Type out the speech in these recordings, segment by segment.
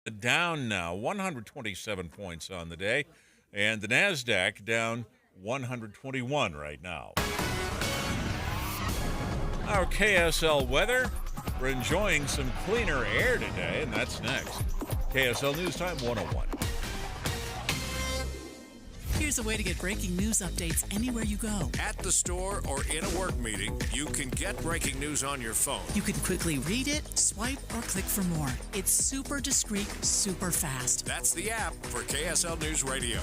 Down now, 127 points on the day, and the NASDAQ down 121 right now. Our KSL weather, we're enjoying some cleaner air today, and that's next. KSL News Time 101. Here's a way to get breaking news updates anywhere you go. At the store or in a work meeting, you can get breaking news on your phone. You can quickly read it, swipe, or click for more. It's super discreet, super fast. That's the app for KSL News Radio.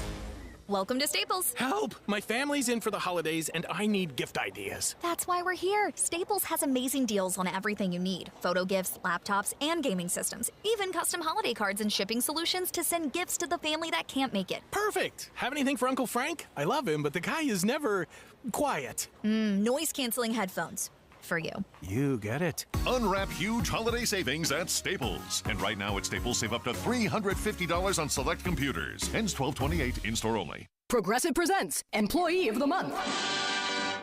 Welcome to Staples. Help! My family's in for the holidays and I need gift ideas. That's why we're here. Staples has amazing deals on everything you need. Photo gifts, laptops, and gaming systems. Even custom holiday cards and shipping solutions to send gifts to the family that can't make it. Perfect! Have anything for Uncle Frank? I love him, but the guy is never quiet. Noise-canceling headphones. For you. You get it. Unwrap huge holiday savings at Staples. And right now at Staples, save up to $350 on select computers. Ends 12/28, in-store only. Progressive presents Employee of the Month.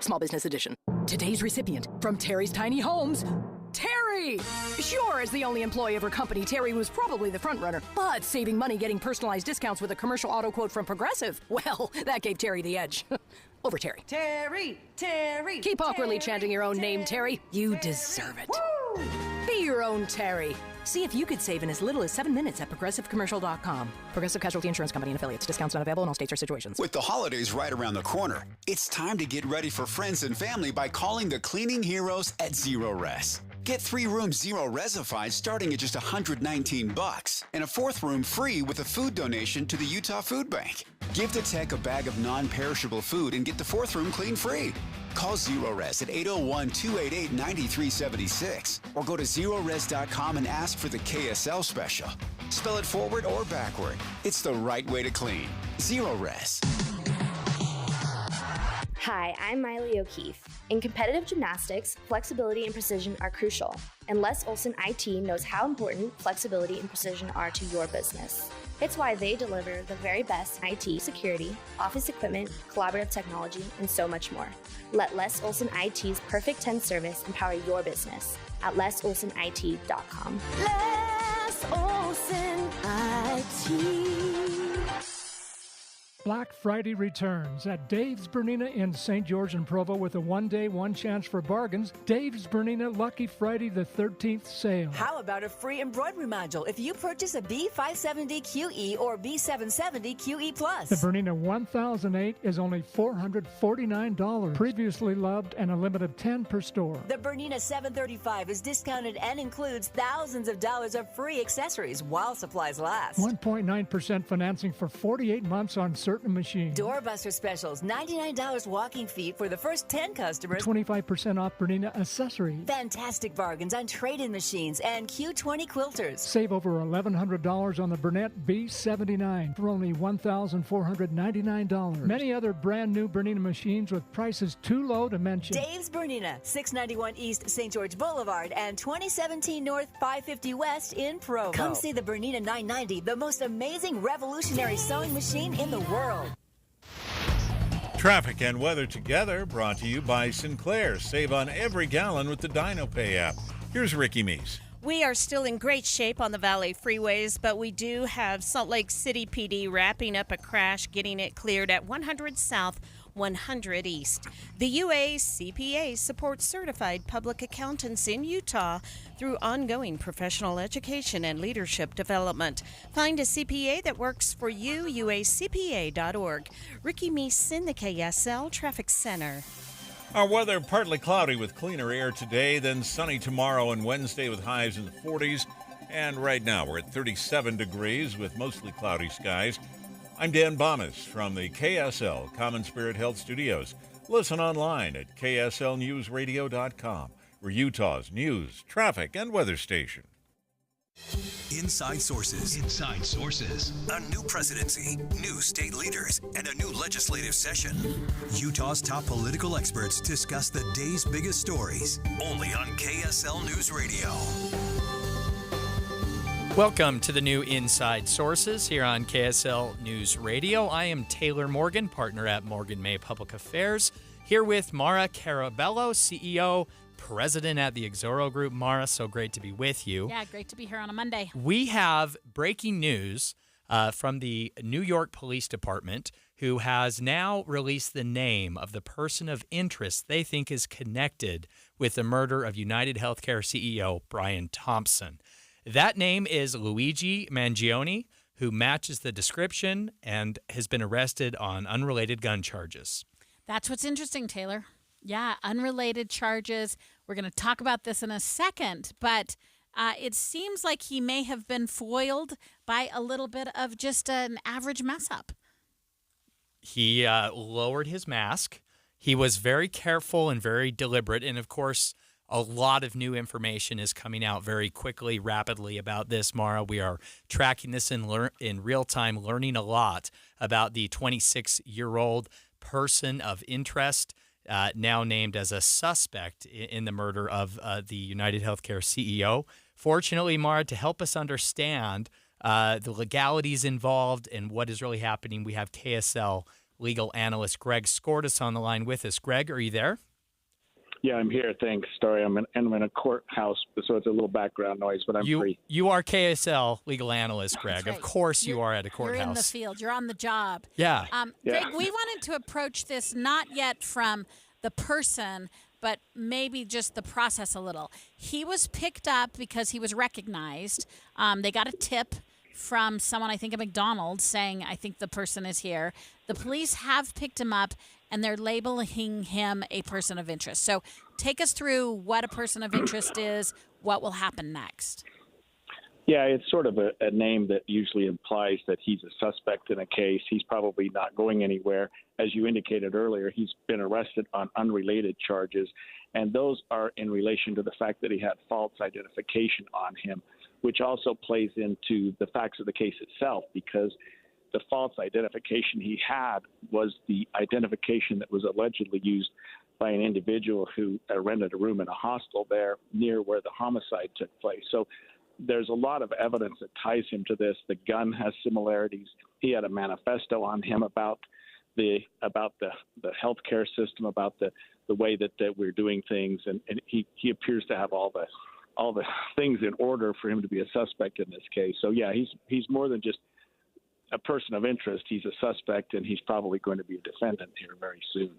Small Business Edition. Today's recipient from Terry's Tiny Homes, Terry! Sure, as the only employee of her company, Terry was probably the front runner, but saving money getting personalized discounts with a commercial auto quote from Progressive, well, that gave Terry the edge. Over Terry. Terry, Terry. Keep awkwardly chanting your own name, Terry. You deserve it. Woo! Be your own Terry. See if you could save in as little as 7 minutes at progressivecommercial.com. Progressive Casualty Insurance Company and Affiliates. Discounts not available in all states or situations. With the holidays right around the corner, it's time to get ready for friends and family by calling the cleaning heroes at Zero Res. Get 3 rooms Zero Resified starting at just $119 and a 4th room free with a food donation to the Utah Food Bank. Give the tech a bag of non-perishable food and get the 4th room clean free. Call Zero Res at 801-288-9376 or go to zerores.com and ask for the KSL special. Spell it forward or backward. It's the right way to clean. Zero Res. Hi, I'm Miley O'Keefe. In competitive gymnastics, flexibility and precision are crucial, and Les Olson IT knows how important flexibility and precision are to your business. It's why they deliver the very best IT security, office equipment, collaborative technology, and so much more. Let Les Olson IT's Perfect 10 service empower your business at lesolsonit.com. Les Olson IT. Black Friday returns at Dave's Bernina in St. George and Provo with a one-day, one-chance for bargains. Dave's Bernina Lucky Friday the 13th sale. How about a free embroidery module if you purchase a B570QE or B770QE Plus? The Bernina 1008 is only $449. Previously loved and a limit of 10 per store. The Bernina 735 is discounted and includes thousands of dollars of free accessories while supplies last. 1.9% financing for 48 months on certain machines. Doorbuster specials, $99 walking fee for the first 10 customers. 25% off Bernina accessories. Fantastic bargains on trade-in machines and Q20 quilters. Save over $1,100 on the Burnett B79 for only $1,499. Many other brand new Bernina machines with prices too low to mention. Dave's Bernina, 691 East St. George Boulevard and 2017 North 550 West in Provo. Come see the Bernina 990, the most amazing revolutionary sewing machine in the world. Traffic and weather together, brought to you by Sinclair. Save on every gallon with the DinoPay app. Here's Ricky Meese. We are still in great shape on the Valley freeways, but we do have Salt Lake City PD wrapping up a crash, getting it cleared at 100 South, 100 East. The UACPA supports certified public accountants in Utah through ongoing professional education and leadership development. Find a CPA that works for you, uacpa.org. Ricky Meese in the KSL Traffic Center. Our weather partly cloudy with cleaner air today, then sunny tomorrow and Wednesday with highs in the 40s. And right now we're at 37 degrees with mostly cloudy skies. I'm Dan Bomas from the KSL Common Spirit Health Studios. Listen online at kslnewsradio.com. We're Utah's news, traffic, and weather station. Inside Sources. Inside Sources. A new presidency, new state leaders, and a new legislative session. Utah's top political experts discuss the day's biggest stories. Only on KSL News Radio. Welcome to the new Inside Sources here on KSL News Radio. I am Taylor Morgan, partner at Morgan May Public Affairs, here with Mara Carabello, CEO, president at the Exoro Group. Mara, so great to be with you. Yeah, great to be here on a Monday. We have breaking news from the New York Police Department, who has now released the name of the person of interest they think is connected with the murder of United Healthcare CEO Brian Thompson. That name is Luigi Mangione, who matches the description and has been arrested on unrelated gun charges. That's what's interesting, Taylor. Yeah, unrelated charges. We're going to talk about this in a second, but it seems like he may have been foiled by a little bit of just an average mess up. He lowered his mask. He was very careful and very deliberate. And, of course, a lot of new information is coming out very quickly, rapidly about this, Mara. We are tracking this in real time, learning a lot about the 26-year-old person of interest, now named as a suspect in the murder of the United Healthcare CEO. Fortunately, Mara, to help us understand the legalities involved and what is really happening, we have KSL legal analyst Greg Skordas on the line with us. Greg, are you there? Yeah, I'm here. Thanks. Sorry, I'm in a courthouse, so it's a little background noise, but I'm free. You are KSL legal analyst, Greg. Right. Of course you are at a courthouse. You're in the field. You're on the job. Yeah. Greg, we wanted to approach this not yet from the person, but maybe just the process a little. He was picked up because he was recognized. They got a tip from someone, I think at McDonald's, saying, I think the person is here. The police have picked him up, and they're labeling him a person of interest. So take us through what a person of interest is, what will happen next. Yeah, it's sort of a name that usually implies that he's a suspect in a case. He's probably not going anywhere. As you indicated earlier, he's been arrested on unrelated charges, and those are in relation to the fact that he had false identification on him, which also plays into the facts of the case itself, because the false identification he had was the identification that was allegedly used by an individual who rented a room in a hostel there near where the homicide took place. So there's a lot of evidence that ties him to this. The gun has similarities. He had a manifesto on him about the healthcare system, about the way that we're doing things, and he appears to have all the things in order for him to be a suspect in this case. So yeah, he's more than just a person of interest. He's a suspect, and he's probably going to be a defendant here very soon.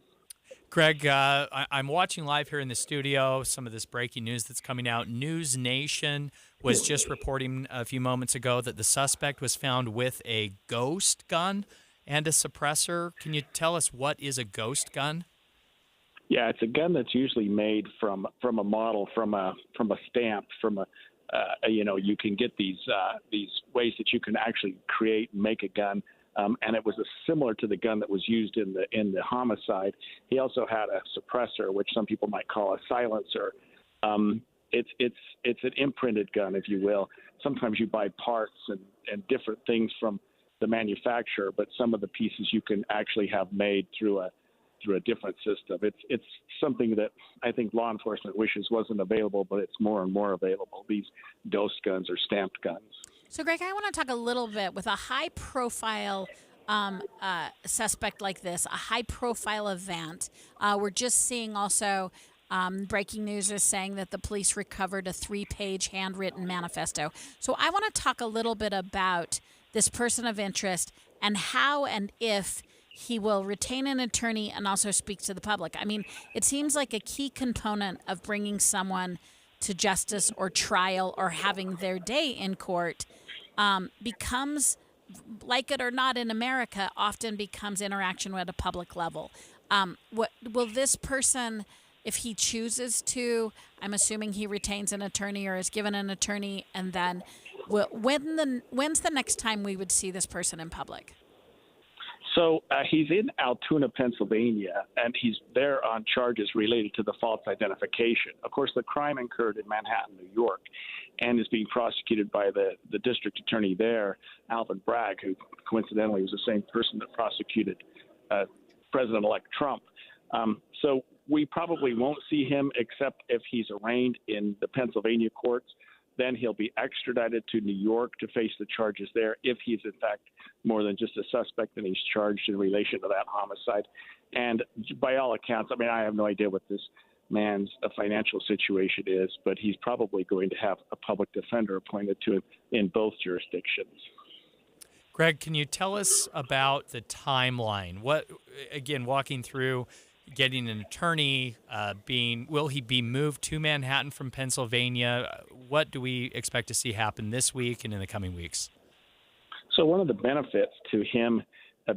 Greg, I'm watching live here in the studio some of this breaking news that's coming out. News Nation was just reporting a few moments ago that the suspect was found with a ghost gun and a suppressor. Can you tell us what is a ghost gun? Yeah, it's a gun that's usually made from a model, from a stamp, you can get these ways that you can actually create and make a gun. And it was similar to the gun that was used in the homicide. He also had a suppressor, which some people might call a silencer. It's an imprinted gun, if you will. Sometimes you buy parts and different things from the manufacturer, but some of the pieces you can actually have made through a different system. It's something that I think law enforcement wishes wasn't available, but it's more and more available. These ghost guns or stamped guns. So, Greg, I want to talk a little bit with a high-profile suspect like this, a high-profile event. We're just seeing also breaking news is saying that the police recovered a 3-page handwritten manifesto. So I want to talk a little bit about this person of interest and how and if he will retain an attorney and also speak to the public. I mean, it seems like a key component of bringing someone to justice or trial or having their day in court becomes, like it or not in America, often becomes interaction at a public level. What will this person, if he chooses to, I'm assuming he retains an attorney or is given an attorney, and then when's the next time we would see this person in public? So he's in Altoona, Pennsylvania, and he's there on charges related to the false identification. Of course, the crime occurred in Manhattan, New York, and is being prosecuted by the district attorney there, Alvin Bragg, who coincidentally was the same person that prosecuted President-elect Trump. So we probably won't see him except if he's arraigned in the Pennsylvania courts. Then he'll be extradited to New York to face the charges there if he's, in fact, more than just a suspect and he's charged in relation to that homicide. And by all accounts, I mean, I have no idea what this man's financial situation is, but he's probably going to have a public defender appointed to him in both jurisdictions. Greg, can you tell us about the timeline? Walking through getting an attorney, will he be moved to Manhattan from Pennsylvania? What do we expect to see happen this week and in the coming weeks? So one of the benefits to him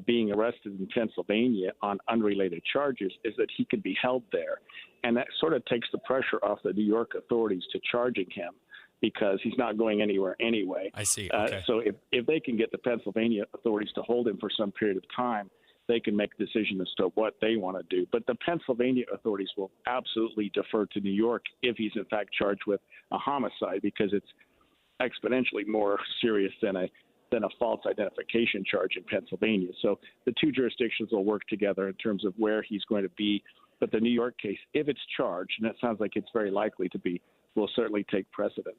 being arrested in Pennsylvania on unrelated charges is that he could be held there. And that sort of takes the pressure off the New York authorities to charging him because he's not going anywhere anyway. I see. Okay. So if they can get the Pennsylvania authorities to hold him for some period of time, they can make a decision as to what they want to do. But the Pennsylvania authorities will absolutely defer to New York if he's in fact charged with a homicide, because it's exponentially more serious than a false identification charge in Pennsylvania. So the two jurisdictions will work together in terms of where he's going to be. But the New York case, if it's charged, and it sounds like it's very likely to be, will certainly take precedence.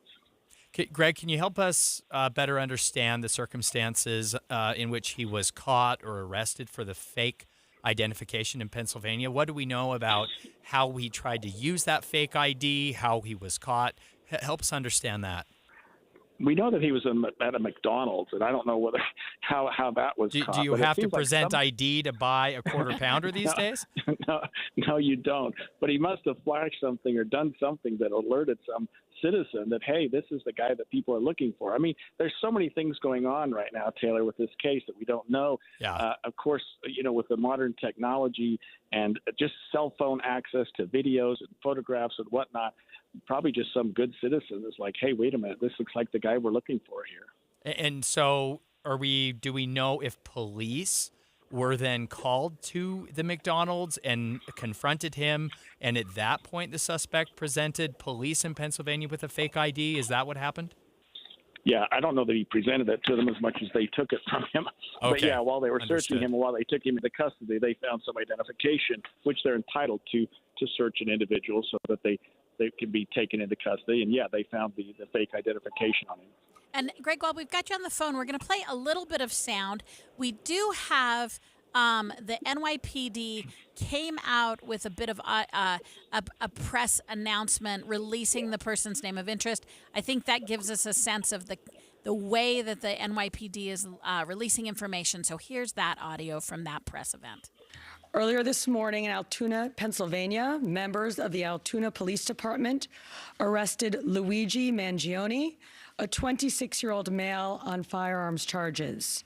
Greg, can you help us better understand the circumstances in which he was caught or arrested for the fake identification in Pennsylvania? What do we know about how he tried to use that fake ID, how he was caught? Help us understand that. We know that he was at a McDonald's, and I don't know how that was caught. Do you have to present ID to buy a quarter pounder these days? No, you don't. But he must have flashed something or done something that alerted some citizen that, hey, this is the guy that people are looking for. I mean, there's so many things going on right now, Taylor, with this case that we don't know. Yeah. Of course, with the modern technology and just cell phone access to videos and photographs and whatnot, probably just some good citizen is like, hey, wait a minute, this looks like the guy we're looking for here. And so do we know if police were then called to the McDonald's and confronted him, and at that point the suspect presented police in Pennsylvania with a fake ID? Is that what happened? Yeah, I don't know that he presented it to them as much as they took it from him. Okay. But yeah, while they were Understood. searching him and while they took him into custody, they found some identification, which they're entitled to search an individual so that they can be taken into custody. And yeah, they found the fake identification on him. And Greg, while we've got you on the phone, we're going to play a little bit of sound. We do have the NYPD came out with a bit of a press announcement releasing the person's name of interest. I think that gives us a sense of the way that the NYPD is releasing information. So here's that audio from that press event. Earlier this morning in Altoona, Pennsylvania, members of the Altoona Police Department arrested Luigi Mangione, a 26-year-old male, on firearms charges.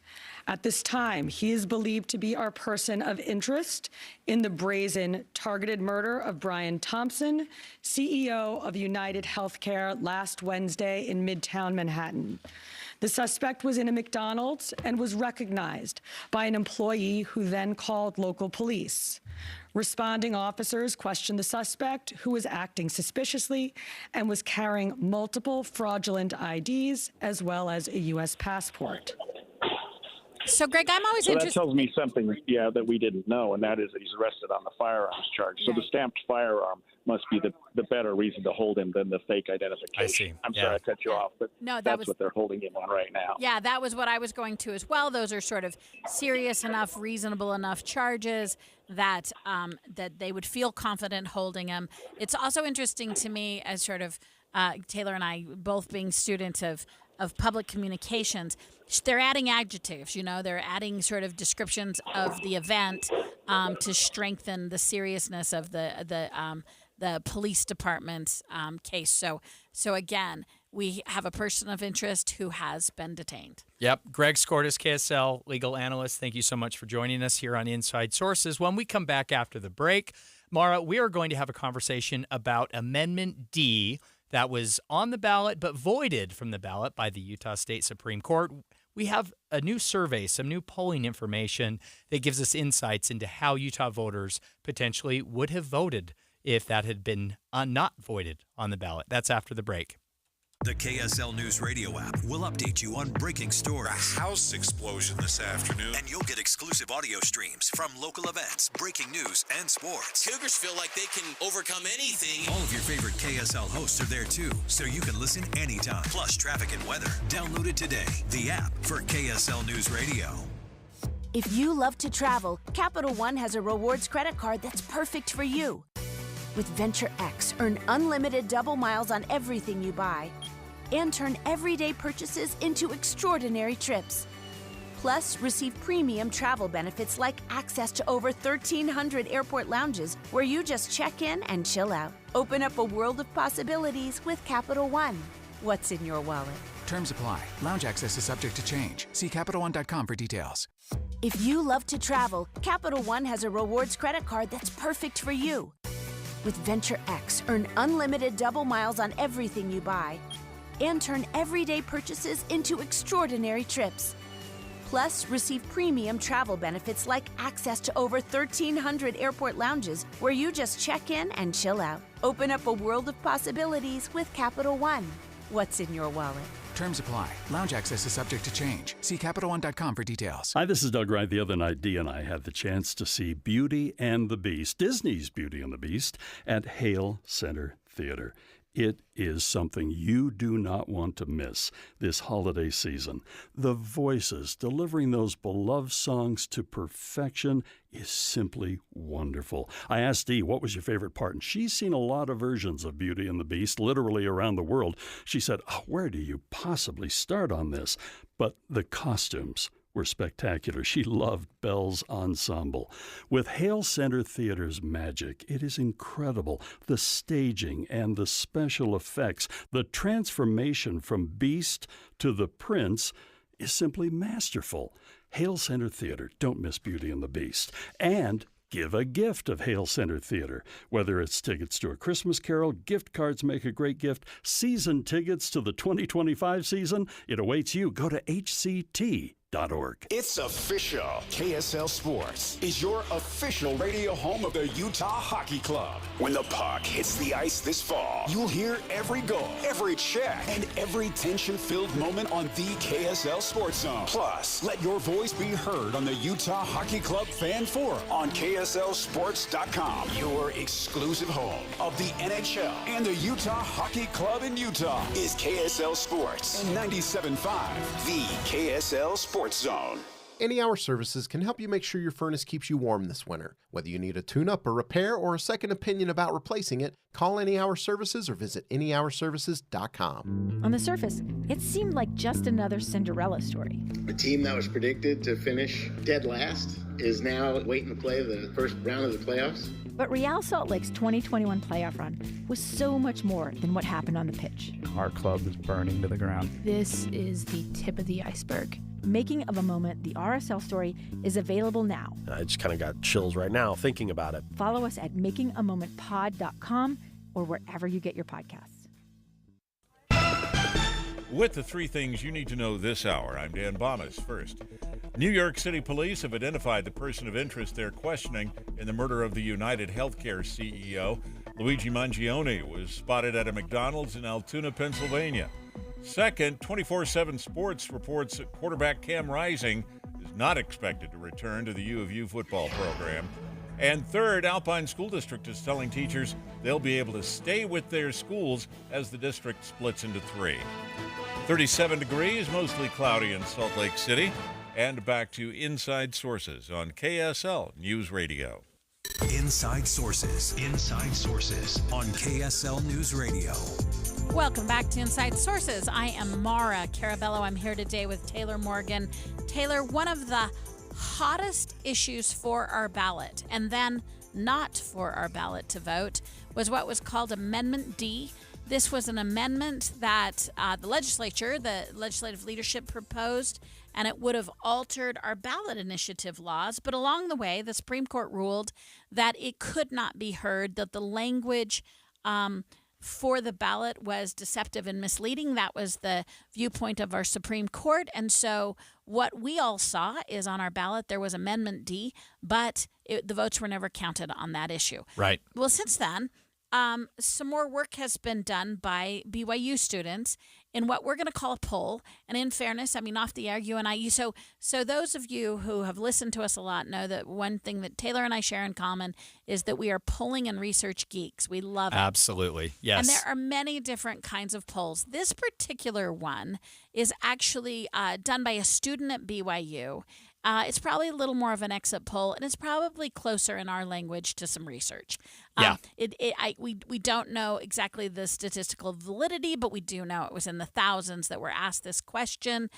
At this time, he is believed to be our person of interest in the brazen targeted murder of Brian Thompson, CEO of United Healthcare, last Wednesday in Midtown Manhattan. The suspect was in a McDonald's and was recognized by an employee who then called local police. Responding officers questioned the suspect, who was acting suspiciously and was carrying multiple fraudulent IDs as well as a U.S. passport. So, Greg, I'm always interested. That tells me something, that we didn't know, and that is that he's arrested on the firearms charge. So the stamped firearm must be the better reason to hold him than the fake identification. I see. I'm sorry I cut you off, but No, that's what they're holding him on right now. Yeah, that was what I was going to as well. Those are sort of serious enough, reasonable enough charges that that they would feel confident holding him. It's also interesting to me, as sort of Taylor and I both being students of public communications, they're adding adjectives, they're adding sort of descriptions of the event to strengthen the seriousness of the police department's case. So again, we have a person of interest who has been detained. Yep. Greg Skordas, KSL legal analyst, thank you so much for joining us here on Inside Sources. When we come back after the break, Mara, we are going to have a conversation about Amendment D that was on the ballot but voided from the ballot by the Utah State Supreme Court. We have a new survey, some new polling information that gives us insights into how Utah voters potentially would have voted if that had been not voided on the ballot. That's after the break. The KSL News Radio app will update you on breaking stories. A house explosion this afternoon. And you'll get exclusive audio streams from local events, breaking news, and sports. Cougars feel like they can overcome anything. All of your favorite KSL hosts are there too, so you can listen anytime. Plus traffic and weather. Download it today. The app for KSL News Radio. If you love to travel, Capital One has a rewards credit card that's perfect for you. With Venture X, earn unlimited double miles on everything you buy and turn everyday purchases into extraordinary trips. Plus, receive premium travel benefits like access to over 1,300 airport lounges where you just check in and chill out. Open up a world of possibilities with Capital One. What's in your wallet? Terms apply. Lounge access is subject to change. See CapitalOne.com for details. If you love to travel, Capital One has a rewards credit card that's perfect for you. With Venture X, earn unlimited double miles on everything you buy and turn everyday purchases into extraordinary trips. Plus, receive premium travel benefits like access to over 1,300 airport lounges where you just check in and chill out. Open up a world of possibilities with Capital One. What's in your wallet? Terms apply. Lounge access is subject to change. See CapitalOne.com for details. Hi, this is Doug Wright. The other night, Dee and I had the chance to see Beauty and the Beast, Disney's Beauty and the Beast, at Hale Center Theater. It is something you do not want to miss this holiday season. The voices delivering those beloved songs to perfection is simply wonderful. I asked Dee, what was your favorite part? And she's seen a lot of versions of Beauty and the Beast, literally around the world. She said, where do you possibly start on this? But the costumes were spectacular. She loved Belle's ensemble. With Hale Center Theater's magic, it is incredible. The staging and the special effects, the transformation from Beast to the Prince is simply masterful. Hale Center Theater, don't miss Beauty and the Beast. And give a gift of Hale Center Theater. Whether it's tickets to A Christmas Carol, gift cards make a great gift, season tickets to the 2025 season, it awaits you. Go to hct.org. It's official. KSL Sports is your official radio home of the Utah Hockey Club. When the puck hits the ice this fall, you'll hear every goal, every check, and every tension-filled moment on the KSL Sports Zone. Plus, let your voice be heard on the Utah Hockey Club Fan Forum on KSLSports.com, your exclusive home of the NHL and the Utah Hockey Club in Utah is KSL Sports and 97.5, the KSL Sports Zone. Any Hour Services can help you make sure your furnace keeps you warm this winter. Whether you need a tune-up, a repair, or a second opinion about replacing it, call Any Hour Services or visit anyhourservices.com. On the surface, it seemed like just another Cinderella story. A team that was predicted to finish dead last is now waiting to play the first round of the playoffs. But Real Salt Lake's 2021 playoff run was so much more than what happened on the pitch. Our club is burning to the ground. This is the tip of the iceberg. Making of a Moment, the RSL story, is available now. I just kind of got chills right now thinking about it. Follow us at makingamomentpod.com or wherever you get your podcasts. With the three things you need to know this hour, I'm Dan Bomas. First, New York City police have identified the person of interest they're questioning in the murder of the United Healthcare CEO. Luigi Mangione was spotted at a McDonald's in Altoona, Pennsylvania. Second, 24/7 Sports reports that quarterback Cam Rising is not expected to return to the U of U football program. And third, Alpine School District is telling teachers they'll be able to stay with their schools as the district splits into three. 37 degrees, mostly cloudy in Salt Lake City. And back to Inside Sources on KSL News Radio. Inside Sources. Inside Sources on KSL News Radio. Welcome back to Inside Sources. I am Mara Carabello. I'm here today with Taylor Morgan. Taylor, one of the hottest issues for our ballot, and then not for our ballot to vote, was what was called Amendment D. This was an amendment that the legislature, the legislative leadership proposed, and it would have altered our ballot initiative laws. But along the way, the Supreme Court ruled that it could not be heard, that the language for the ballot was deceptive and misleading. That was the viewpoint of our Supreme Court. And so what we all saw is on our ballot, there was Amendment D, but the votes were never counted on that issue. Right. Well, since then, some more work has been done by BYU students in what we're going to call a poll. And in fairness, I mean, off the air, you and I, so those of you who have listened to us a lot know that one thing that Taylor and I share in common is that we are polling and research geeks. We love it. Absolutely. Yes. And there are many different kinds of polls. This particular one is actually done by a student at BYU. It's probably a little more of an exit poll, and it's probably closer in our language to some research. Yeah. We don't know exactly the statistical validity, but we do know it was in the thousands that were asked this question.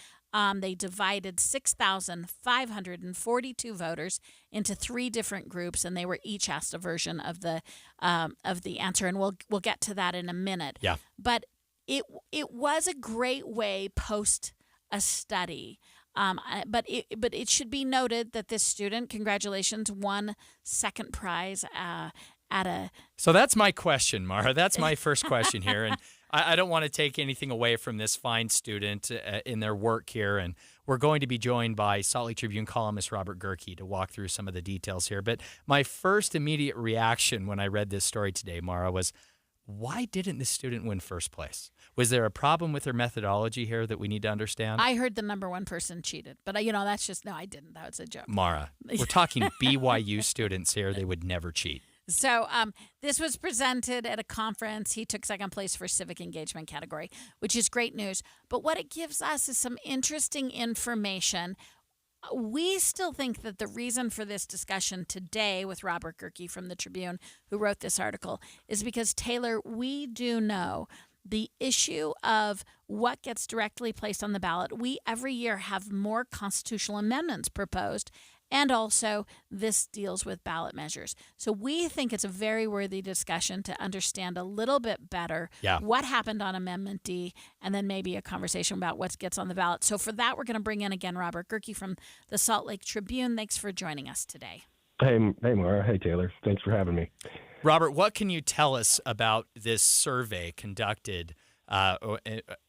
They divided 6,542 voters into 3 different groups, and they were each asked a version of the answer, and we'll get to that in a minute. Yeah. But it was a great way post a study. But it should be noted that this student, congratulations, won second prize at a. So that's my question, Mara. That's my first question here, and I don't want to take anything away from this fine student in their work here, and we're going to be joined by Salt Lake Tribune columnist Robert Gerke to walk through some of the details here. But my first immediate reaction when I read this story today, Mara, was, why didn't this student win first place? Was there a problem with their methodology here that we need to understand? I heard the number one person cheated, but that's just, no, I didn't. That was a joke. Mara, we're talking BYU students here. They would never cheat. So this was presented at a conference. He took second place for civic engagement category, which is great news. But what it gives us is some interesting information. We still think that the reason for this discussion today with Robert Gerke from the Tribune, who wrote this article, is because, Taylor, we do know the issue of what gets directly placed on the ballot. We every year have more constitutional amendments proposed, and also this deals with ballot measures. So we think it's a very worthy discussion to understand a little bit better what happened on Amendment D, and then maybe a conversation about what gets on the ballot. So for that, we're going to bring in again Robert Gerke from the Salt Lake Tribune. Thanks for joining us today. Hey, Mara. Hey, Taylor. Thanks for having me. Robert, what can you tell us about this survey conducted?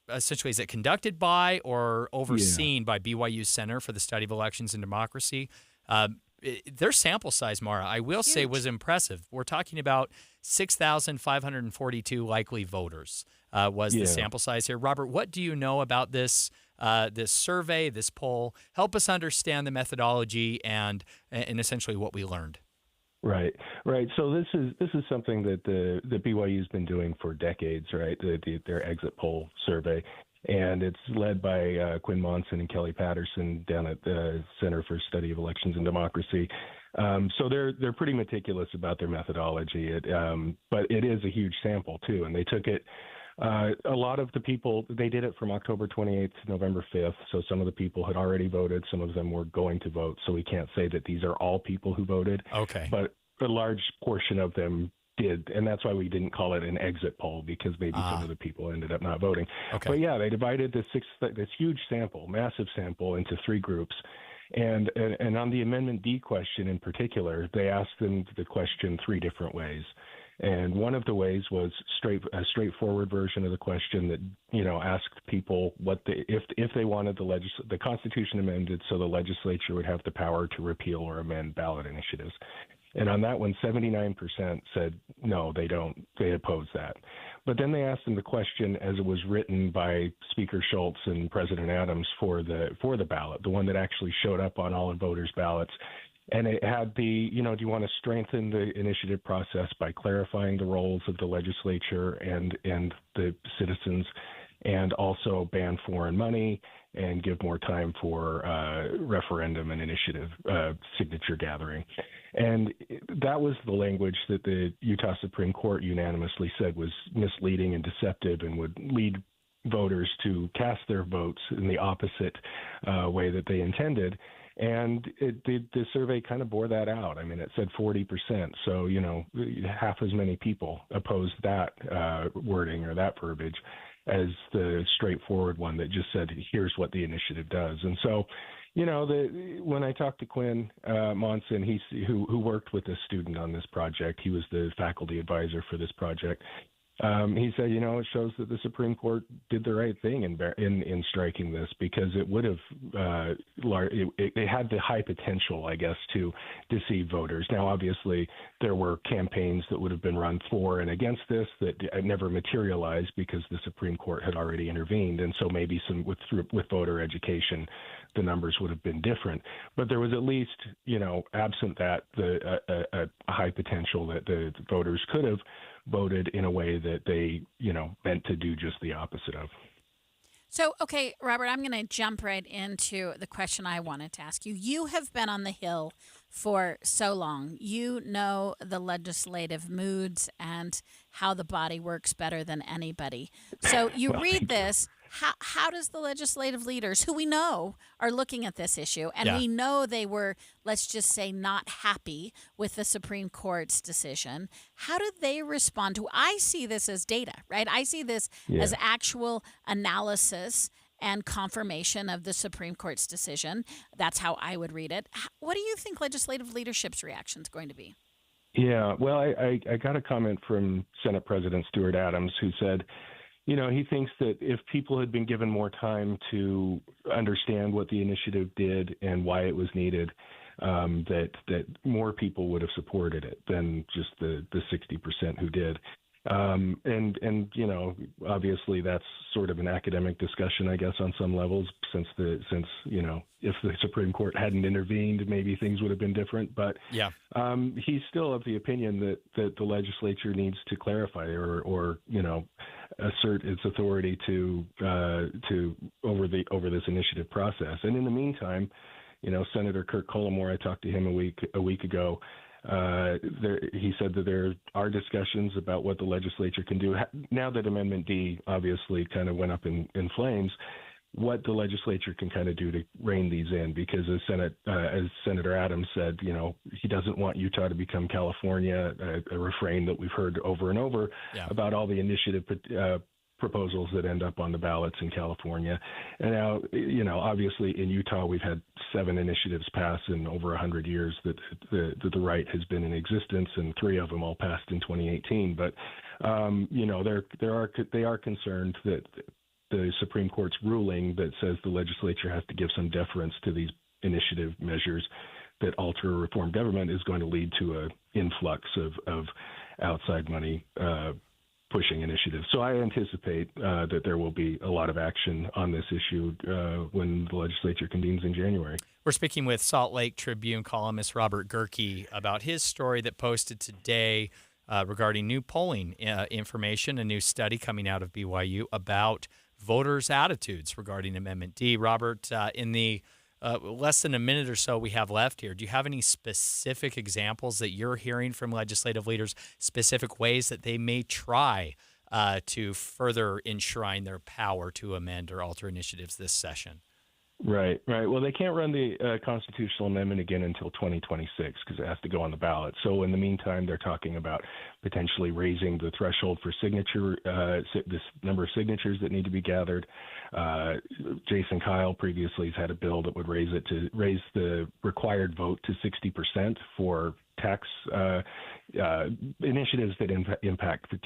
Essentially, is it conducted by or overseen by BYU Center for the Study of Elections and Democracy? Their sample size, Mara, I will say, was impressive. We're talking about 6,542 likely voters was the sample size here. Robert, what do you know about this survey, this poll? Help us understand the methodology and essentially what we learned. Right. So this is something that the BYU's been doing for decades, right? Their exit poll survey, and it's led by Quinn Monson and Kelly Patterson down at the Center for Study of Elections and Democracy. So they're pretty meticulous about their methodology. But it is a huge sample too, and they took it. A lot of the people, they did it from October 28th to November 5th. So some of the people had already voted. Some of them were going to vote. So we can't say that these are all people who voted. Okay. But a large portion of them did. And that's why we didn't call it an exit poll, because maybe some of the people ended up not voting. Okay. But yeah, they divided this huge sample, massive sample, into 3 groups. And on the Amendment D question in particular, they asked them the question 3 different ways. And one of the ways was a straightforward version of the question that, asked people if they wanted the Constitution amended so the legislature would have the power to repeal or amend ballot initiatives. And on that one, 79% said no, they don't. They oppose that. But then they asked them the question as it was written by Speaker Schultz and President Adams for the ballot, the one that actually showed up on all the voters' ballots. And it had do you want to strengthen the initiative process by clarifying the roles of the legislature and the citizens, and also ban foreign money and give more time for referendum and initiative signature gathering. And that was the language that the Utah Supreme Court unanimously said was misleading and deceptive and would lead voters to cast their votes in the opposite way that they intended. And the survey kind of bore that out. I mean, it said 40%. So, half as many people opposed that wording or that verbiage as the straightforward one that just said, here's what the initiative does. And so, when I talked to Quinn Monson, who worked with this student on this project, he was the faculty advisor for this project. He said, it shows that the Supreme Court did the right thing in striking this, because it would have it had the high potential, I guess, to deceive voters. Now, obviously, there were campaigns that would have been run for and against this that never materialized because the Supreme Court had already intervened, and so maybe with voter education, the numbers would have been different. But there was at least, absent that, a high potential that the voters could have voted in a way that they, meant to do just the opposite of. So, okay, Robert, I'm going to jump right into the question I wanted to ask you. You have been on the Hill for so long. You know the legislative moods and how the body works better than anybody. So you read this. How does the legislative leaders, who we know are looking at this issue, and we know they were, let's just say, not happy with the Supreme Court's decision, how do they respond to? I see this as data, right? I see this as actual analysis and confirmation of the Supreme Court's decision. That's how I would read it. What do you think legislative leadership's reaction is going to be? Yeah, well, I got a comment from Senate President Stuart Adams, who said, he thinks that if people had been given more time to understand what the initiative did and why it was needed, that more people would have supported it than just the 60% who did. And obviously that's sort of an academic discussion, I guess, on some levels, since if the Supreme Court hadn't intervened, maybe things would have been different. But he's still of the opinion that the legislature needs to clarify or assert its authority to over this initiative process. And in the meantime, Senator Kirk Collimore, I talked to him a week ago. He said that there are discussions about what the legislature can do now that Amendment D obviously kind of went up in flames. What the legislature can kind of do to rein these in, because as Senator Adams said, he doesn't want Utah to become California, a refrain that we've heard over and over about all the initiative proposals that end up on the ballots in California. And now, obviously in Utah, we've had 7 initiatives pass in over 100 years that the right has been in existence, and 3 of them all passed in 2018. But, they are concerned that the Supreme Court's ruling that says the legislature has to give some deference to these initiative measures that alter a reform government is going to lead to an influx of outside money pushing initiatives. So I anticipate that there will be a lot of action on this issue when the legislature convenes in January. We're speaking with Salt Lake Tribune columnist Robert Gerke about his story that posted today regarding new polling information, a new study coming out of BYU about voters' attitudes regarding Amendment D. Robert, in the less than a minute or so we have left here, do you have any specific examples that you're hearing from legislative leaders, specific ways that they may try to further enshrine their power to amend or alter initiatives this session? Right. Well, they can't run the constitutional amendment again until 2026 because it has to go on the ballot. So in the meantime, they're talking about potentially raising the threshold for signature, this number of signatures that need to be gathered. Jason Kyle previously has had a bill that would raise the required vote to 60% for tax initiatives that impact the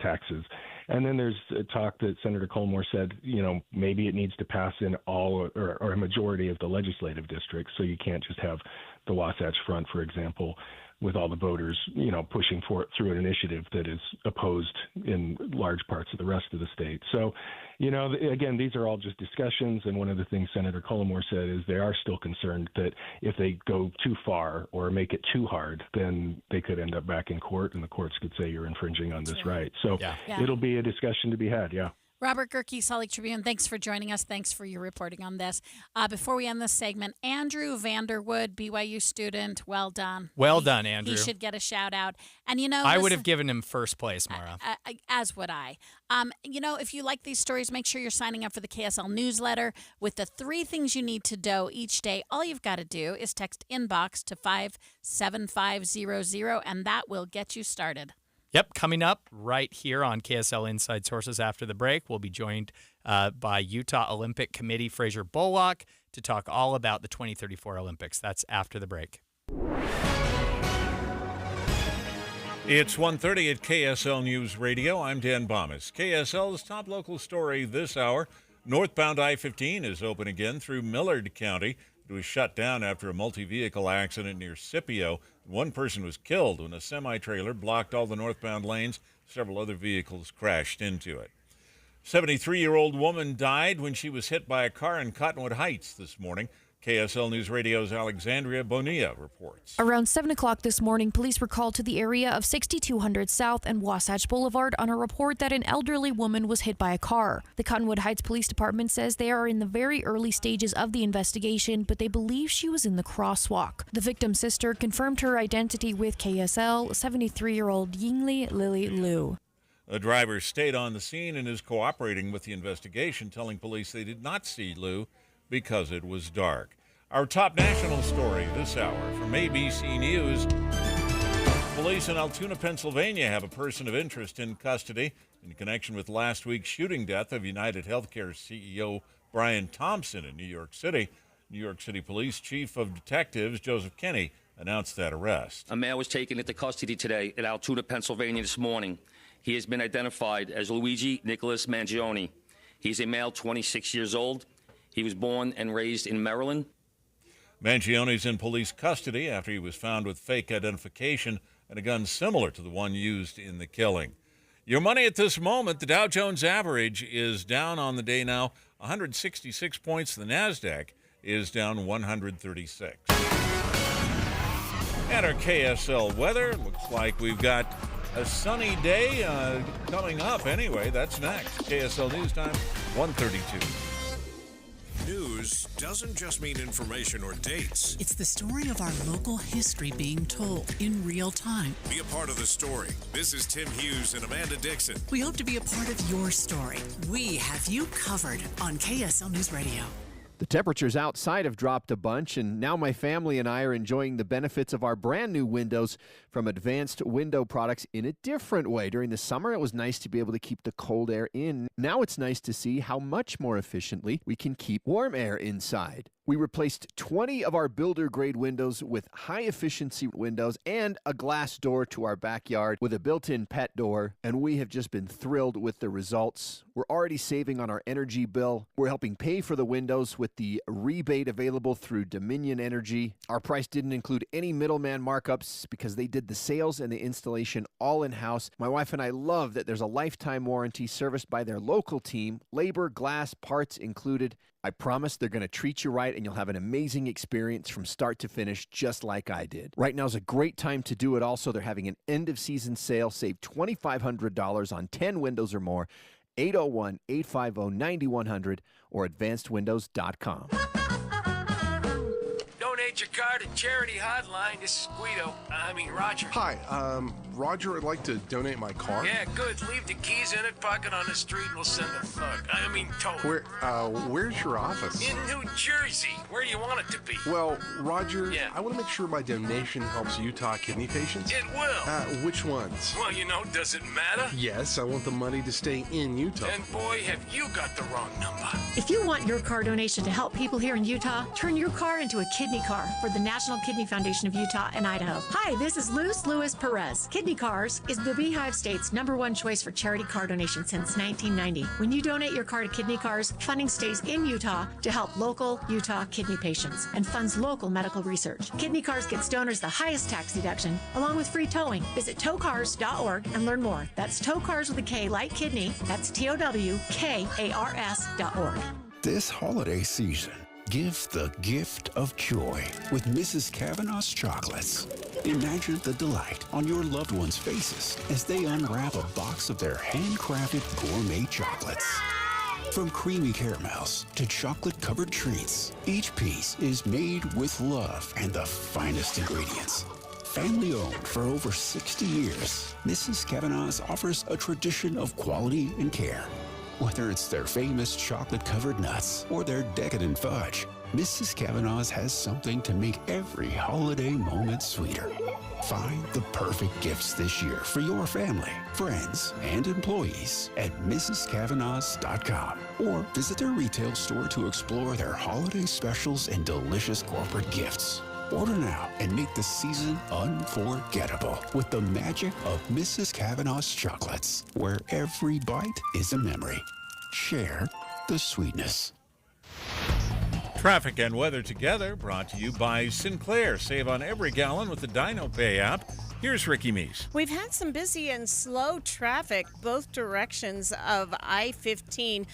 taxes. And then there's a talk that Senator Collimore said, maybe it needs to pass in all or a majority of the legislative districts. So you can't just have the Wasatch Front, for example, with all the voters, pushing through an initiative that is opposed in large parts of the rest of the state. So, again, these are all just discussions. And one of the things Senator Collimore said is they are still concerned that if they go too far or make it too hard, then they could end up back in court and the courts could say you're infringing on this right. So it'll be a discussion to be had. Yeah. Robert Gerke, Salt Lake Tribune, thanks for joining us. Thanks for your reporting on this. Before we end this segment, Andrew Vanderwood, BYU student, well done. Well done, Andrew. He should get a shout out. And I would have given him first place, Mara. As would I. If you like these stories, make sure you're signing up for the KSL newsletter with the 3 things you need to know each day. All you've got to do is text inbox to 57500, and that will get you started. Yep, coming up right here on KSL Inside Sources after the break, we'll be joined by Utah Olympic Committee Fraser Bullock to talk all about the 2034 Olympics. That's after the break. It's 1:30 at KSL News Radio. I'm Dan Bomas. KSL's top local story this hour. Northbound I-15 is open again through Millard County. It was shut down after a multi-vehicle accident near Scipio. One person was killed when a semi-trailer blocked all the northbound lanes. Several other vehicles crashed into it. 73-year-old woman died when she was hit by a car in Cottonwood Heights this morning. KSL News Radio's Alexandria Bonilla reports. Around 7 o'clock this morning, police were called to the area of 6200 South and Wasatch Boulevard on a report that an elderly woman was hit by a car. The Cottonwood Heights Police Department says they are in the very early stages of the investigation, but they believe she was in the crosswalk. The victim's sister confirmed her identity with KSL, 73-year-old Yingli Lily Liu. The driver stayed on the scene and is cooperating with the investigation, telling police they did not see Liu because it was dark. Our top national story this hour from ABC News. Police in Altoona, Pennsylvania have a person of interest in custody in connection with last week's shooting death of United Healthcare CEO Brian Thompson in New York City. New York City Police Chief of Detectives Joseph Kenney announced that arrest. A male was taken into custody today in Altoona, Pennsylvania this morning. He has been identified as Luigi Nicholas Mangione. He's a male, 26 years old. He was born and raised in Maryland. Mangione's in police custody after he was found with fake identification and a gun similar to the one used in the killing. Your money at this moment, the Dow Jones average is down on the day now, 166 points. The NASDAQ is down 136. And our KSL weather, looks like we've got a sunny day coming up anyway. That's next. KSL News Time, 1:32. News doesn't just mean information or dates. It's the story of our local history being told in real time. Be a part of the story. This is Tim Hughes and Amanda Dixon. We hope to be a part of your story. We have you covered on KSL News Radio. The temperatures outside have dropped a bunch, and now my family and I are enjoying the benefits of our brand new windows from Advanced Window Products in a different way. During the summer, it was nice to be able to keep the cold air in. Now it's nice to see how much more efficiently we can keep warm air inside. We replaced 20 of our builder-grade windows with high-efficiency windows and a glass door to our backyard with a built-in pet door, and we have just been thrilled with the results. We're already saving on our energy bill. We're helping pay for the windows with the rebate available through Dominion Energy. Our price didn't include any middleman markups because they did the sales and the installation all in-house. My wife and I love that there's a lifetime warranty serviced by their local team, labor, glass, parts included. I promise they're going to treat you right, and you'll have an amazing experience from start to finish, just like I did. Right now is a great time to do it. Also, they're having an end-of-season sale. Save $2,500 on 10 windows or more. 801-850-9100 or advancedwindows.com. Donate your car to Charity Hotline. This is Roger. Hi, Roger, I'd like to donate my car. Yeah, good. Leave the keys in it, park it on the street, and we'll send a thug. Tow. Where's your office? In New Jersey. Where do you want it to be? Well, Roger, yeah. I want to make sure my donation helps Utah kidney patients. It will. Which ones? Well, does it matter? Yes, I want the money to stay in Utah. And boy, have you got the wrong number. If you want your car donation to help people here in Utah, turn your car into a kidney car for the National Kidney Foundation of Utah and Idaho. Hi, this is Luz Lewis Perez. Kidney Cars is the Beehive State's #1 choice for charity car donation since 1990. When you donate your car to Kidney Cars, funding stays in Utah to help local Utah kidney patients and funds local medical research. Kidney Cars gets donors the highest tax deduction, along with free towing. Visit towcars.org and learn more. That's towcars with a K like kidney. That's TOWKARS.org. This holiday season, give the gift of joy with Mrs. Kavanaugh's chocolates. Imagine the delight on your loved ones' faces as they unwrap a box of their handcrafted gourmet chocolates. From creamy caramels to chocolate-covered treats, each piece is made with love and the finest ingredients. Family owned for over 60 years, Mrs. Kavanaugh's offers a tradition of quality and care. Whether it's their famous chocolate-covered nuts or their decadent fudge, Mrs. Kavanaugh's has something to make every holiday moment sweeter. Find the perfect gifts this year for your family, friends, and employees at MrsKavanaughs.com or visit their retail store to explore their holiday specials and delicious corporate gifts. Order now and make the season unforgettable with the magic of Mrs. Kavanaugh's chocolates, where every bite is a memory. Share the sweetness. Traffic and weather together brought to you by Sinclair. Save on every gallon with the DinoPay app. Here's Ricky Meese. We've had some busy and slow traffic both directions of I-15,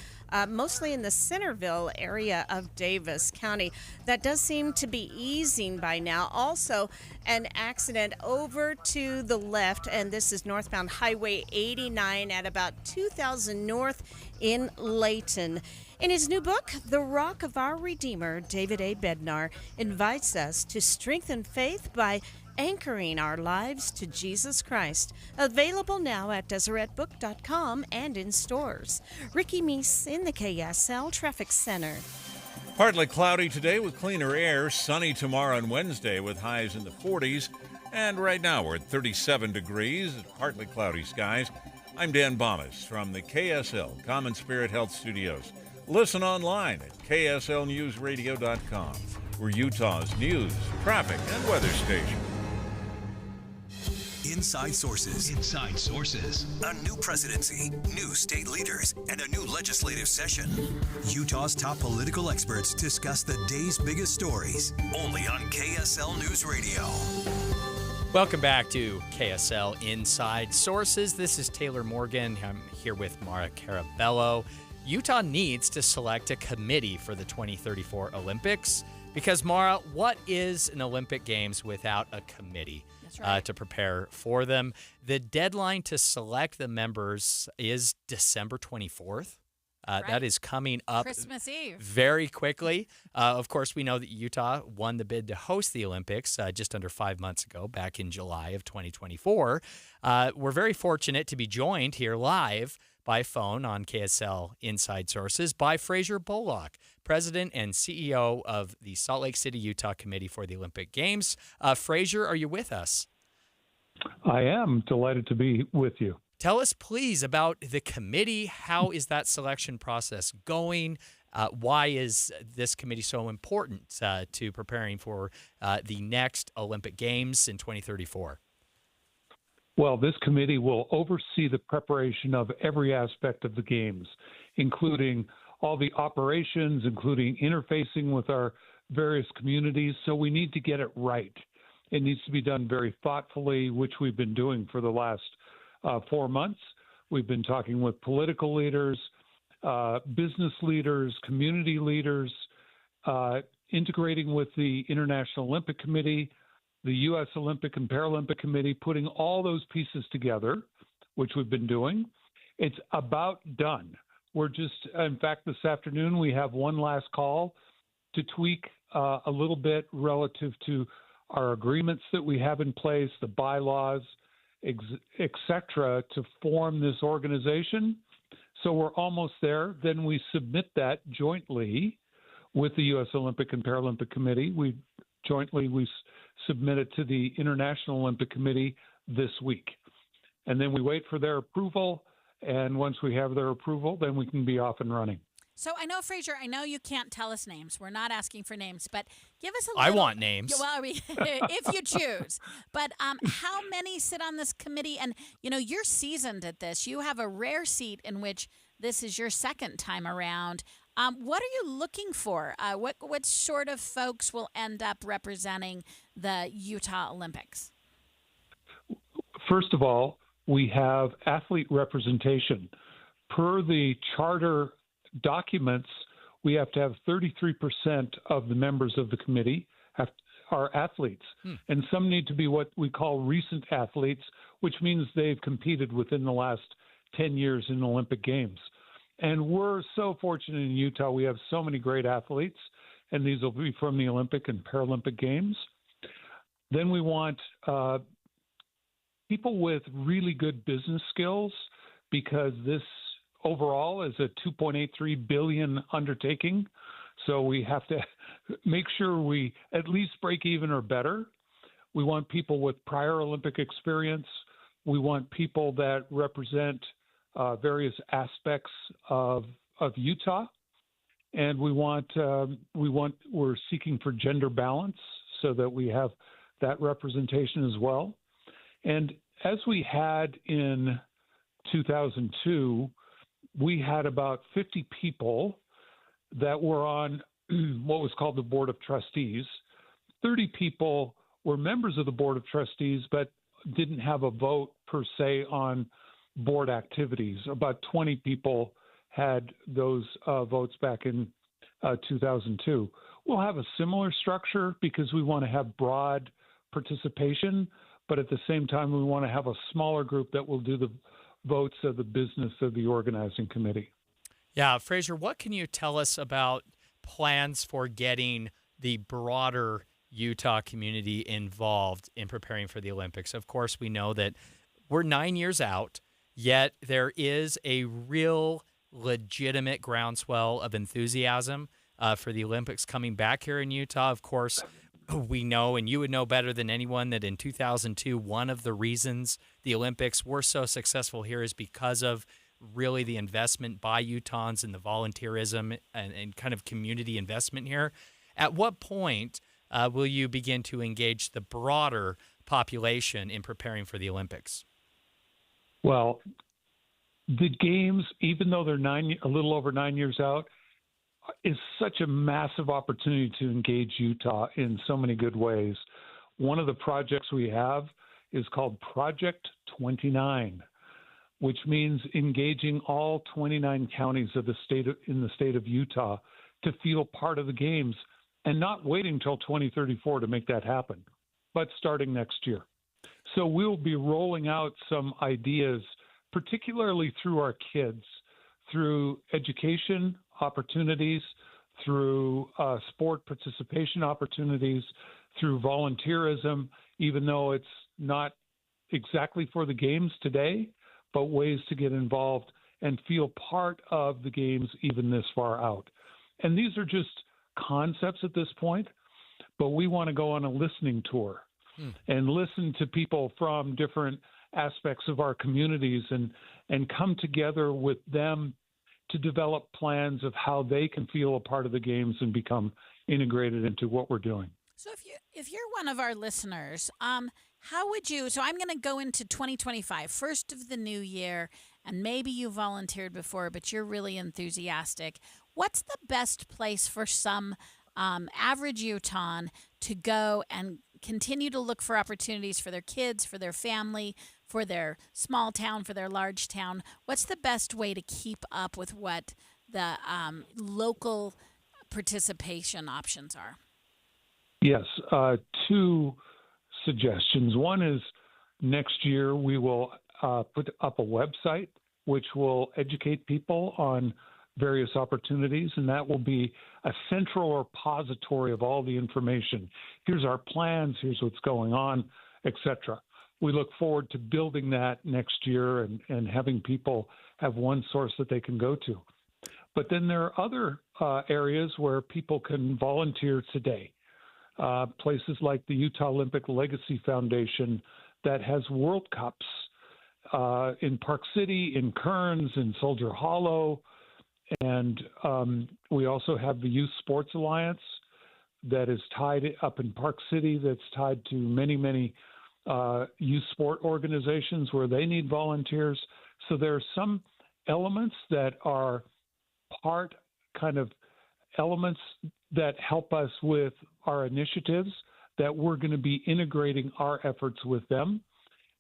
mostly in the Centerville area of Davis County. That does seem to be easing by now. Also, an accident over to the left, and this is northbound Highway 89 at about 2000 North in Layton. In his new book, The Rock of Our Redeemer, David A. Bednar invites us to strengthen faith by anchoring our lives to Jesus Christ. Available now at DeseretBook.com and in stores. Ricky Meese in the KSL Traffic Center. Partly cloudy today with cleaner air. Sunny tomorrow and Wednesday with highs in the 40s. And right now we're at 37 degrees. Partly cloudy skies. I'm Dan Bomas from the KSL Common Spirit Health Studios. Listen online at KSLNewsRadio.com. We're Utah's news, traffic, and weather station. Inside Sources. Inside Sources. A new presidency, new state leaders, and a new legislative session. Utah's top political experts discuss the day's biggest stories. Only on KSL News Radio. Welcome back to KSL Inside Sources. This is Taylor Morgan. I'm here with Mara Carabello. Utah needs to select a committee for the 2034 Olympics because, Mara, what is an Olympic Games without a committee? To prepare for them? The deadline to select the members is December 24th. That is coming up Christmas Eve. Very quickly. Of course, we know that Utah won the bid to host the Olympics just under 5 months ago, back in July of 2024. We're very fortunate to be joined here live by phone on KSL Inside Sources by Fraser Bullock, President and CEO of the Salt Lake City, Utah Committee for the Olympic Games. Fraser, are you with us? I am delighted to be with you. Tell us, please, about the committee. How is that selection process going? Why is this committee so important to preparing for the next Olympic Games in 2034? Well, this committee will oversee the preparation of every aspect of the games, including all the operations, including interfacing with our various communities. So we need to get it right. It needs to be done very thoughtfully, which we've been doing for the last 4 months. We've been talking with political leaders, business leaders, community leaders, integrating with the International Olympic Committee, the U.S. Olympic and Paralympic Committee, putting all those pieces together, which we've been doing. It's about done. We're just, in fact, this afternoon we have one last call to tweak a little bit relative to our agreements that we have in place, the bylaws, et cetera, to form this organization. So we're almost there. Then we submit that jointly with the U.S. Olympic and Paralympic Committee. We submit it to the International Olympic Committee this week. And then we wait for their approval. And once we have their approval, then we can be off and running. So I know, Fraser, I know you can't tell us names. We're not asking for names, but give us a little. I want names. Well, if you choose. But how many sit on this committee? And, you know, you're seasoned at this. You have a rare seat in which this is your second time around. What are you looking for? What sort of folks will end up representing the Utah Olympics? First of all, we have athlete representation. Per the charter documents, we have to have 33% of the members of the committee are athletes. And some need to be what we call recent athletes, which means they've competed within the last 10 years in Olympic Games. And we're so fortunate in Utah. We have so many great athletes, and these will be from the Olympic and Paralympic Games. Then we want people with really good business skills, because this overall is a $2.83 billion undertaking. So we have to make sure we at least break even or better. We want people with prior Olympic experience. We want people that represent various aspects of Utah, and we're seeking for gender balance so that we have that representation as well. And as we had in 2002, we had about 50 people that were on what was called the Board of Trustees. 30 people were members of the Board of Trustees, but didn't have a vote per se on board activities. About 20 people had those votes back in 2002. We'll have a similar structure because we want to have broad participation, but at the same time, we want to have a smaller group that will do the votes of the business of the organizing committee. Yeah, Fraser, what can you tell us about plans for getting the broader Utah community involved in preparing for the Olympics? Of course, we know that we're 9 years out, yet there is a real legitimate groundswell of enthusiasm for the Olympics coming back here in Utah. Of course, we know, and you would know better than anyone, that in 2002, one of the reasons the Olympics were so successful here is because of really the investment by Utahns and the volunteerism and kind of community investment here. At what point will you begin to engage the broader population in preparing for the Olympics? Well, the games, even though they're a little over 9 years out, is such a massive opportunity to engage Utah in so many good ways. One of the projects we have is called Project 29, which means engaging all 29 counties of in the state of Utah to feel part of the games, and not waiting until 2034 to make that happen, but starting next year. So we'll be rolling out some ideas, particularly through our kids, through education opportunities, through sport participation opportunities, through volunteerism, even though it's not exactly for the games today, but ways to get involved and feel part of the games even this far out. And these are just concepts at this point, but we want to go on a listening tour and listen to people from different aspects of our communities and come together with them to develop plans of how they can feel a part of the games and become integrated into what we're doing. So if you're one of our listeners, how would you, so I'm going to go into 2025, first of the new year, and maybe you volunteered before, but you're really enthusiastic. What's the best place for some average Utahn to go and continue to look for opportunities for their kids, for their family, for their small town, for their large town? What's the best way to keep up with what the local participation options are? Yes, two suggestions. One is next year we will put up a website which will educate people on various opportunities, and that will be a central repository of all the information. Here's our plans, here's what's going on, etc. We look forward to building that next year and having people have one source that they can go to. But then there are other areas where people can volunteer today. Places like the Utah Olympic Legacy Foundation that has World Cups in Park City, in Kearns, in Soldier Hollow. And we also have the Youth Sports Alliance that is tied up in Park City, that's tied to many, many youth sport organizations where they need volunteers. So there are some elements that are elements that help us with our initiatives that we're going to be integrating our efforts with them,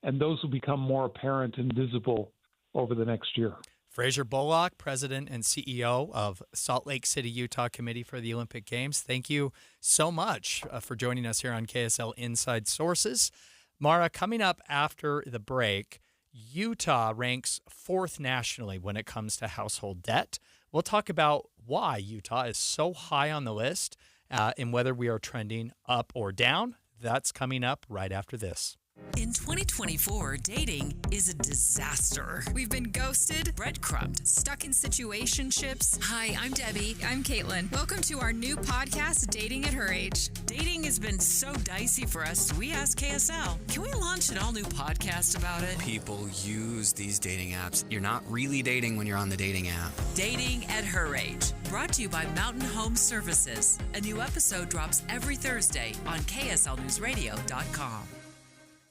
and those will become more apparent and visible over the next year. Fraser Bullock, President and CEO of Salt Lake City, Utah Committee for the Olympic Games. Thank you so much for joining us here on KSL Inside Sources. Mara, coming up after the break, Utah ranks 4th nationally when it comes to household debt. We'll talk about why Utah is so high on the list and whether we are trending up or down. That's coming up right after this. In 2024, dating is a disaster. We've been ghosted, breadcrumbed, stuck in situationships. Hi, I'm Debbie. I'm Caitlin. Welcome to our new podcast, Dating at Her Age. Dating has been so dicey for us, we asked KSL, can we launch an all-new podcast about it? People use these dating apps. You're not really dating when you're on the dating app. Dating at Her Age, brought to you by Mountain Home Services. A new episode drops every Thursday on KSLNewsRadio.com.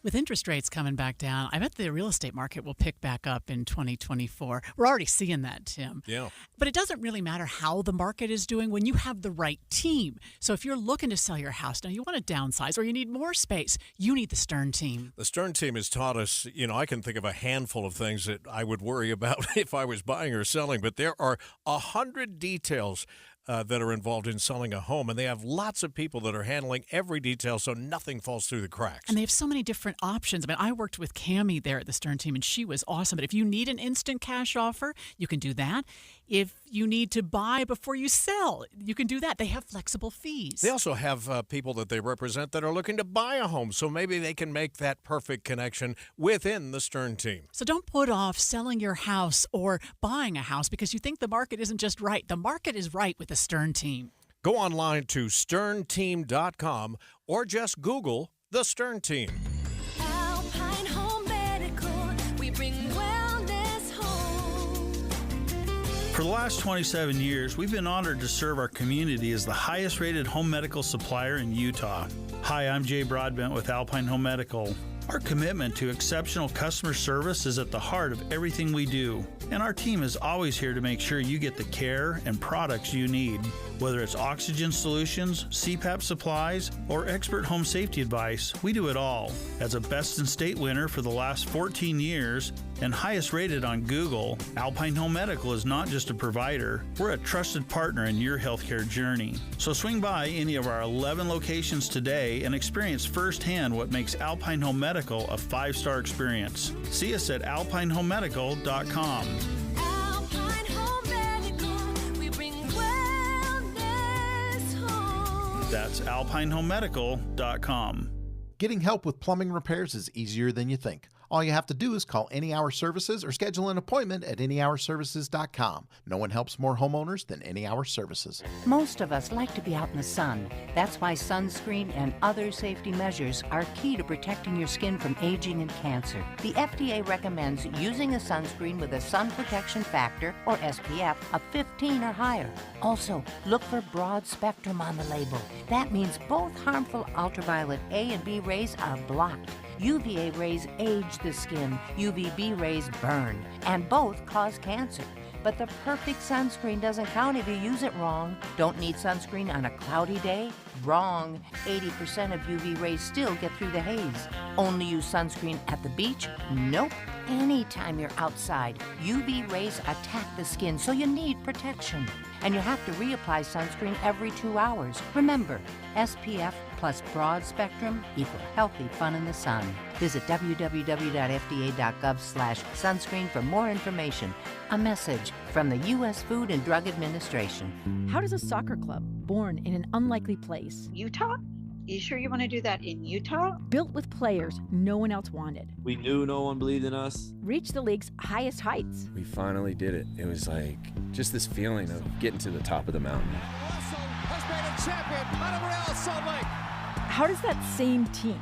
With interest rates coming back down, I bet the real estate market will pick back up in 2024. We're already seeing that, Tim. Yeah. But it doesn't really matter how the market is doing when you have the right team. So if you're looking to sell your house, now you want to downsize or you need more space, you need the Stern team. The Stern team has taught us, I can think of a handful of things that I would worry about if I was buying or selling, but there are 100 details that are involved in selling a home, and they have lots of people that are handling every detail so nothing falls through the cracks. And they have so many different options. I mean, I worked with Cammie there at the Stern team, and she was awesome. But if you need an instant cash offer, you can do that. If you need to buy before you sell, you can do that. They have flexible fees. They also have people that they represent that are looking to buy a home, so maybe they can make that perfect connection within the Stern team. So don't put off selling your house or buying a house because you think the market isn't just right. The market is right with the Stern team. Go online to sternteam.com or just Google the Stern team. Alpine Home Medical, we bring wellness home. For the last 27 years, we've been honored to serve our community as the highest rated home medical supplier in Utah. Hi, I'm Jay Broadbent with Alpine Home Medical. Our commitment to exceptional customer service is at the heart of everything we do, and our team is always here to make sure you get the care and products you need. Whether it's oxygen solutions, CPAP supplies, or expert home safety advice, we do it all. As a Best in State winner for the last 14 years and highest rated on Google, Alpine Home Medical is not just a provider, we're a trusted partner in your healthcare journey. So swing by any of our 11 locations today and experience firsthand what makes Alpine Home Medical a 5-star experience. See us at alpinehomemedical.com. Alpine Home Medical, we bring wellness home. That's alpinehomemedical.com. Getting help with plumbing repairs is easier than you think. All you have to do is call Any Hour Services or schedule an appointment at anyhourservices.com. No one helps more homeowners than Any Hour Services. Most of us like to be out in the sun. That's why sunscreen and other safety measures are key to protecting your skin from aging and cancer. The FDA recommends using a sunscreen with a sun protection factor, or SPF, of 15 or higher. Also, look for broad spectrum on the label. That means both harmful ultraviolet A and B rays are blocked. UVA rays age the skin, UVB rays burn, and both cause cancer. But the perfect sunscreen doesn't count if you use it wrong. Don't need sunscreen on a cloudy day? Wrong. 80% of UV rays still get through the haze. Only use sunscreen at the beach? Nope. Anytime you're outside, UV rays attack the skin, so you need protection. And you have to reapply sunscreen every 2 hours. Remember, SPF plus broad spectrum equal healthy fun in the sun. Visit www.fda.gov/sunscreen for more information. A message from the U.S. Food and Drug Administration. How does a soccer club born in an unlikely place, Utah? You sure you want to do that in Utah? built with players no one else wanted, We knew no one believed in us. reach the league's highest heights? We finally did it. It was like just this feeling of getting to the top of the mountain. How does that same team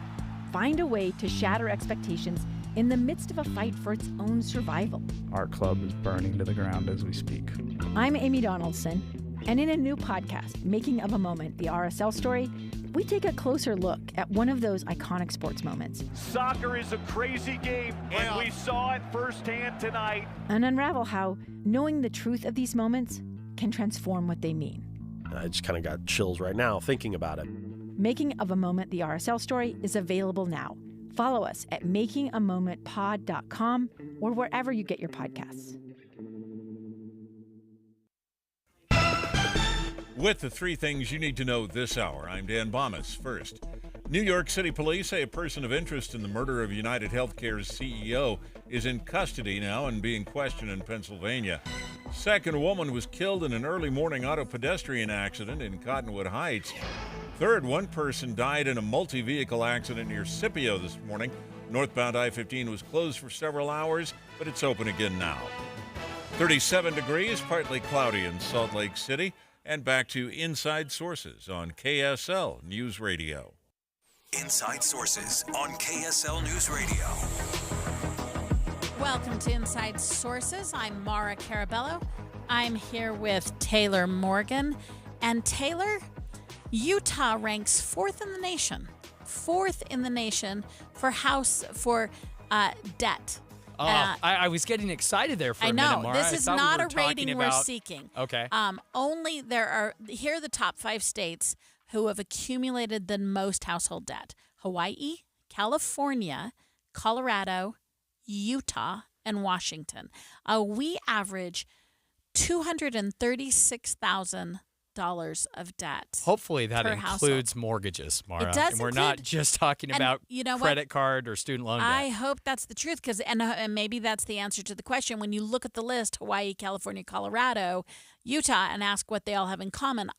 find a way to shatter expectations in the midst of a fight for its own survival? Our club is burning to the ground as we speak. I'm Amy Donaldson, and in a new podcast, Making of a Moment, the RSL story, we take a closer look at one of those iconic sports moments Soccer is a crazy game, and we saw it firsthand tonight. and unravel how knowing the truth of these moments can transform what they mean. I just kind of got chills right now thinking about it. Making of a Moment, the RSL story, is available now. Follow us at makingamomentpod.com or wherever you get your podcasts. With the 3 things you need to know this hour, I'm Dan Bomas. First, New York City police say a person of interest in the murder of United Healthcare's CEO is in custody now and being questioned in Pennsylvania. Second, a woman was killed in an early morning auto pedestrian accident in Cottonwood Heights. Third, one person died in a multi-vehicle accident near Scipio this morning. Northbound I-15 was closed for several hours, but it's open again now. 37 degrees, partly cloudy in Salt Lake City. And back to Inside Sources on KSL News Radio. Inside Sources on KSL News Radio. Welcome to Inside Sources. I'm Mara Carabello. I'm here with Taylor Morgan. And Taylor, Utah ranks 4th in the nation 4th in the nation for debt. I was getting excited there for a minute, Mara. This is not a rating we're about... seeking. Okay. Here are the top 5 states who have accumulated the most household debt: Hawaii, California, Colorado, Utah, and Washington. We average $236,000 of debt. Hopefully that per includes household. Mortgages, Mara. It does and we're include, not just talking about credit card or student loan debt. I hope that's the truth, because and maybe that's the answer to the question. When you look at the list, Hawaii, California, Colorado, Utah, and ask what they all have in common,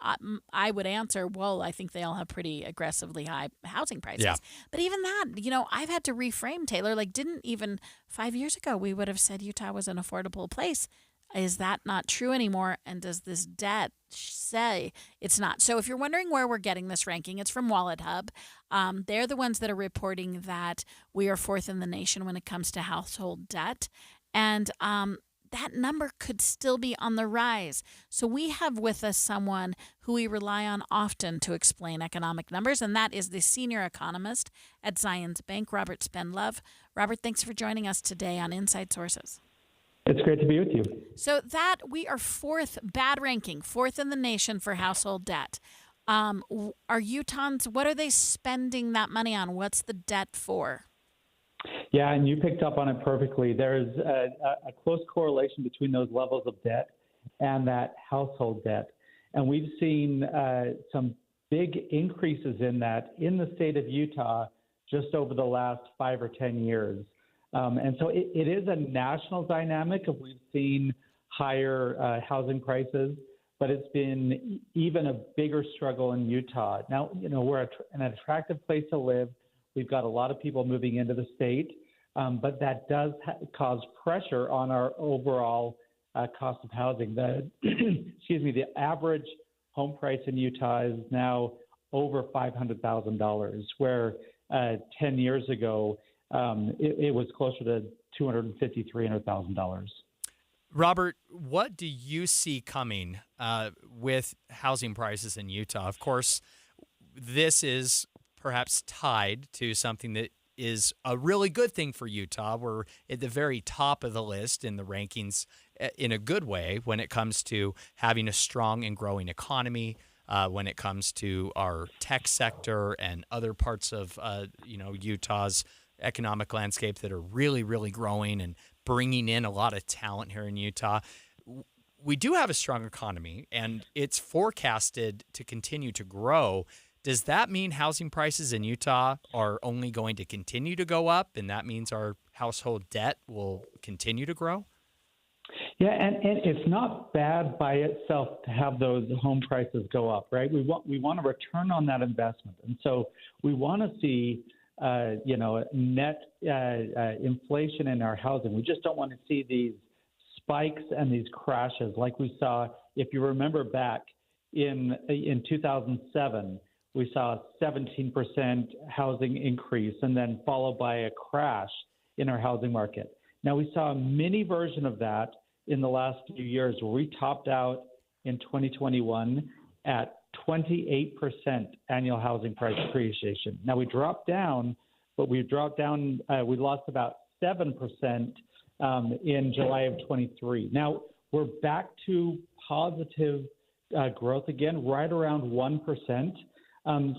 I would answer, well, I think they all have pretty aggressively high housing prices. Yeah. But even that, I've had to reframe, Taylor. Didn't even 5 years ago we would have said Utah was an affordable place. Is that not true anymore? And does this debt say it's not? So if you're wondering where we're getting this ranking, it's from Wallet Hub. They're the ones that are reporting that we are 4th in the nation when it comes to household debt. And that number could still be on the rise. So we have with us someone who we rely on often to explain economic numbers, and that is the senior economist at Zions Bank, Robert Spendlove. Robert, thanks for joining us today on Inside Sources. It's great to be with you. So that we are 4th, bad ranking, 4th in the nation for household debt. Are Utahns, what are they spending that money on? What's the debt for? Yeah, and you picked up on it perfectly. There's a close correlation between those levels of debt and that household debt. And we've seen some big increases in that in the state of Utah just over the last 5 or 10 years. And so it is a national dynamic of we've seen higher housing prices, but it's been even a bigger struggle in Utah. Now, we're an attractive place to live. We've got a lot of people moving into the state, but that does cause pressure on our overall cost of housing. The average home price in Utah is now over $500,000, where 10 years ago, it was closer to $250,000, $300,000. Robert, what do you see coming with housing prices in Utah? Of course, this is perhaps tied to something that is a really good thing for Utah. We're at the very top of the list in the rankings in a good way when it comes to having a strong and growing economy, when it comes to our tech sector and other parts of Utah's economic landscape that are really, really growing and bringing in a lot of talent here in Utah. We do have a strong economy, and it's forecasted to continue to grow. Does that mean housing prices in Utah are only going to continue to go up, and that means our household debt will continue to grow? Yeah, and it's not bad by itself to have those home prices go up, right? We want a return on that investment, and so we want to see net inflation in our housing. We just don't want to see these spikes and these crashes like we saw. If you remember back in 2007, we saw a 17% housing increase and then followed by a crash in our housing market. Now we saw a mini version of that in the last few years where we topped out in 2021 at 28% annual housing price appreciation. Now we dropped down, but we lost about 7% in July of 23. Now we're back to positive growth again, right around 1%.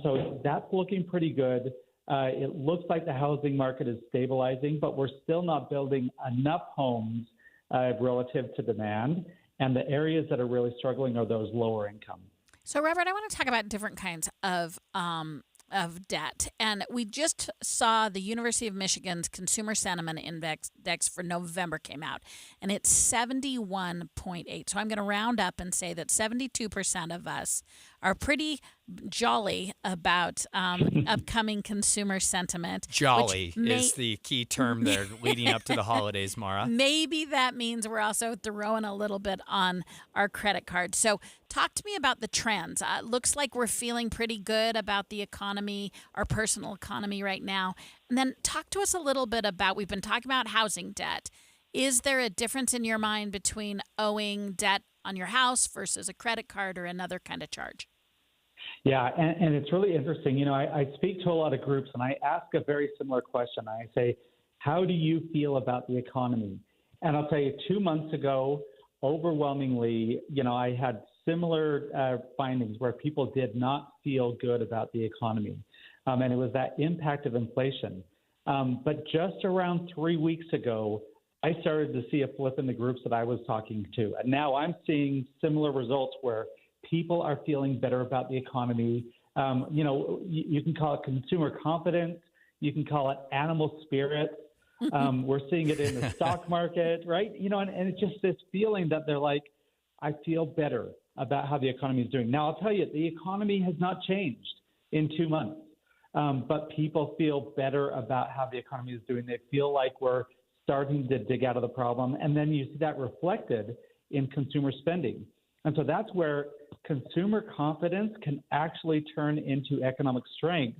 So that's looking pretty good. It looks like the housing market is stabilizing, but we're still not building enough homes relative to demand. And the areas that are really struggling are those lower income. So, Robert, I want to talk about different kinds of debt. And we just saw the University of Michigan's Consumer Sentiment Index for November came out, and it's 71.8. So I'm going to round up and say that 72% of us are pretty jolly about upcoming consumer sentiment. Jolly is the key term there leading up to the holidays, Mara. Maybe that means we're also throwing a little bit on our credit card. So talk to me about the trends. Looks like we're feeling pretty good about the economy, our personal economy right now. And then talk to us a little bit about, we've been talking about housing debt. Is there a difference in your mind between owing debt on your house versus a credit card or another kind of charge? Yeah, and it's really interesting. You know, I speak to a lot of groups, and I ask a very similar question. I say, how do you feel about the economy? And I'll tell you, 2 months ago, overwhelmingly, you know, I had similar findings where people did not feel good about the economy. And it was that impact of inflation. But just around 3 weeks ago, I started to see a flip in the groups that I was talking to. And now I'm seeing similar results where people are feeling better about the economy. You know, you can call it consumer confidence. You can call it animal spirit. We're seeing it in the stock market, right? You know, and it's just this feeling that they're like, I feel better about how the economy is doing. Now, I'll tell you, the economy has not changed in 2 months, but people feel better about how the economy is doing. They feel like we're starting to dig out of the problem. And then you see that reflected in consumer spending. And so that's where consumer confidence can actually turn into economic strength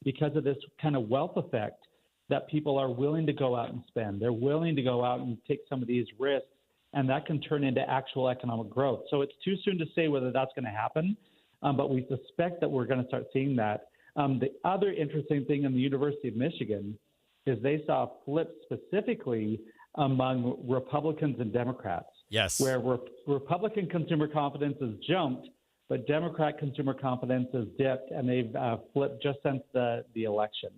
because of this kind of wealth effect that people are willing to go out and spend. They're willing to go out and take some of these risks, and that can turn into actual economic growth. So it's too soon to say whether that's going to happen, but we suspect that we're going to start seeing that. The other interesting thing in the University of Michigan is they saw a flip specifically among Republicans and Democrats. Yes. Where Republican consumer confidence has jumped, but Democrat consumer confidence has dipped, and they've flipped just since the election.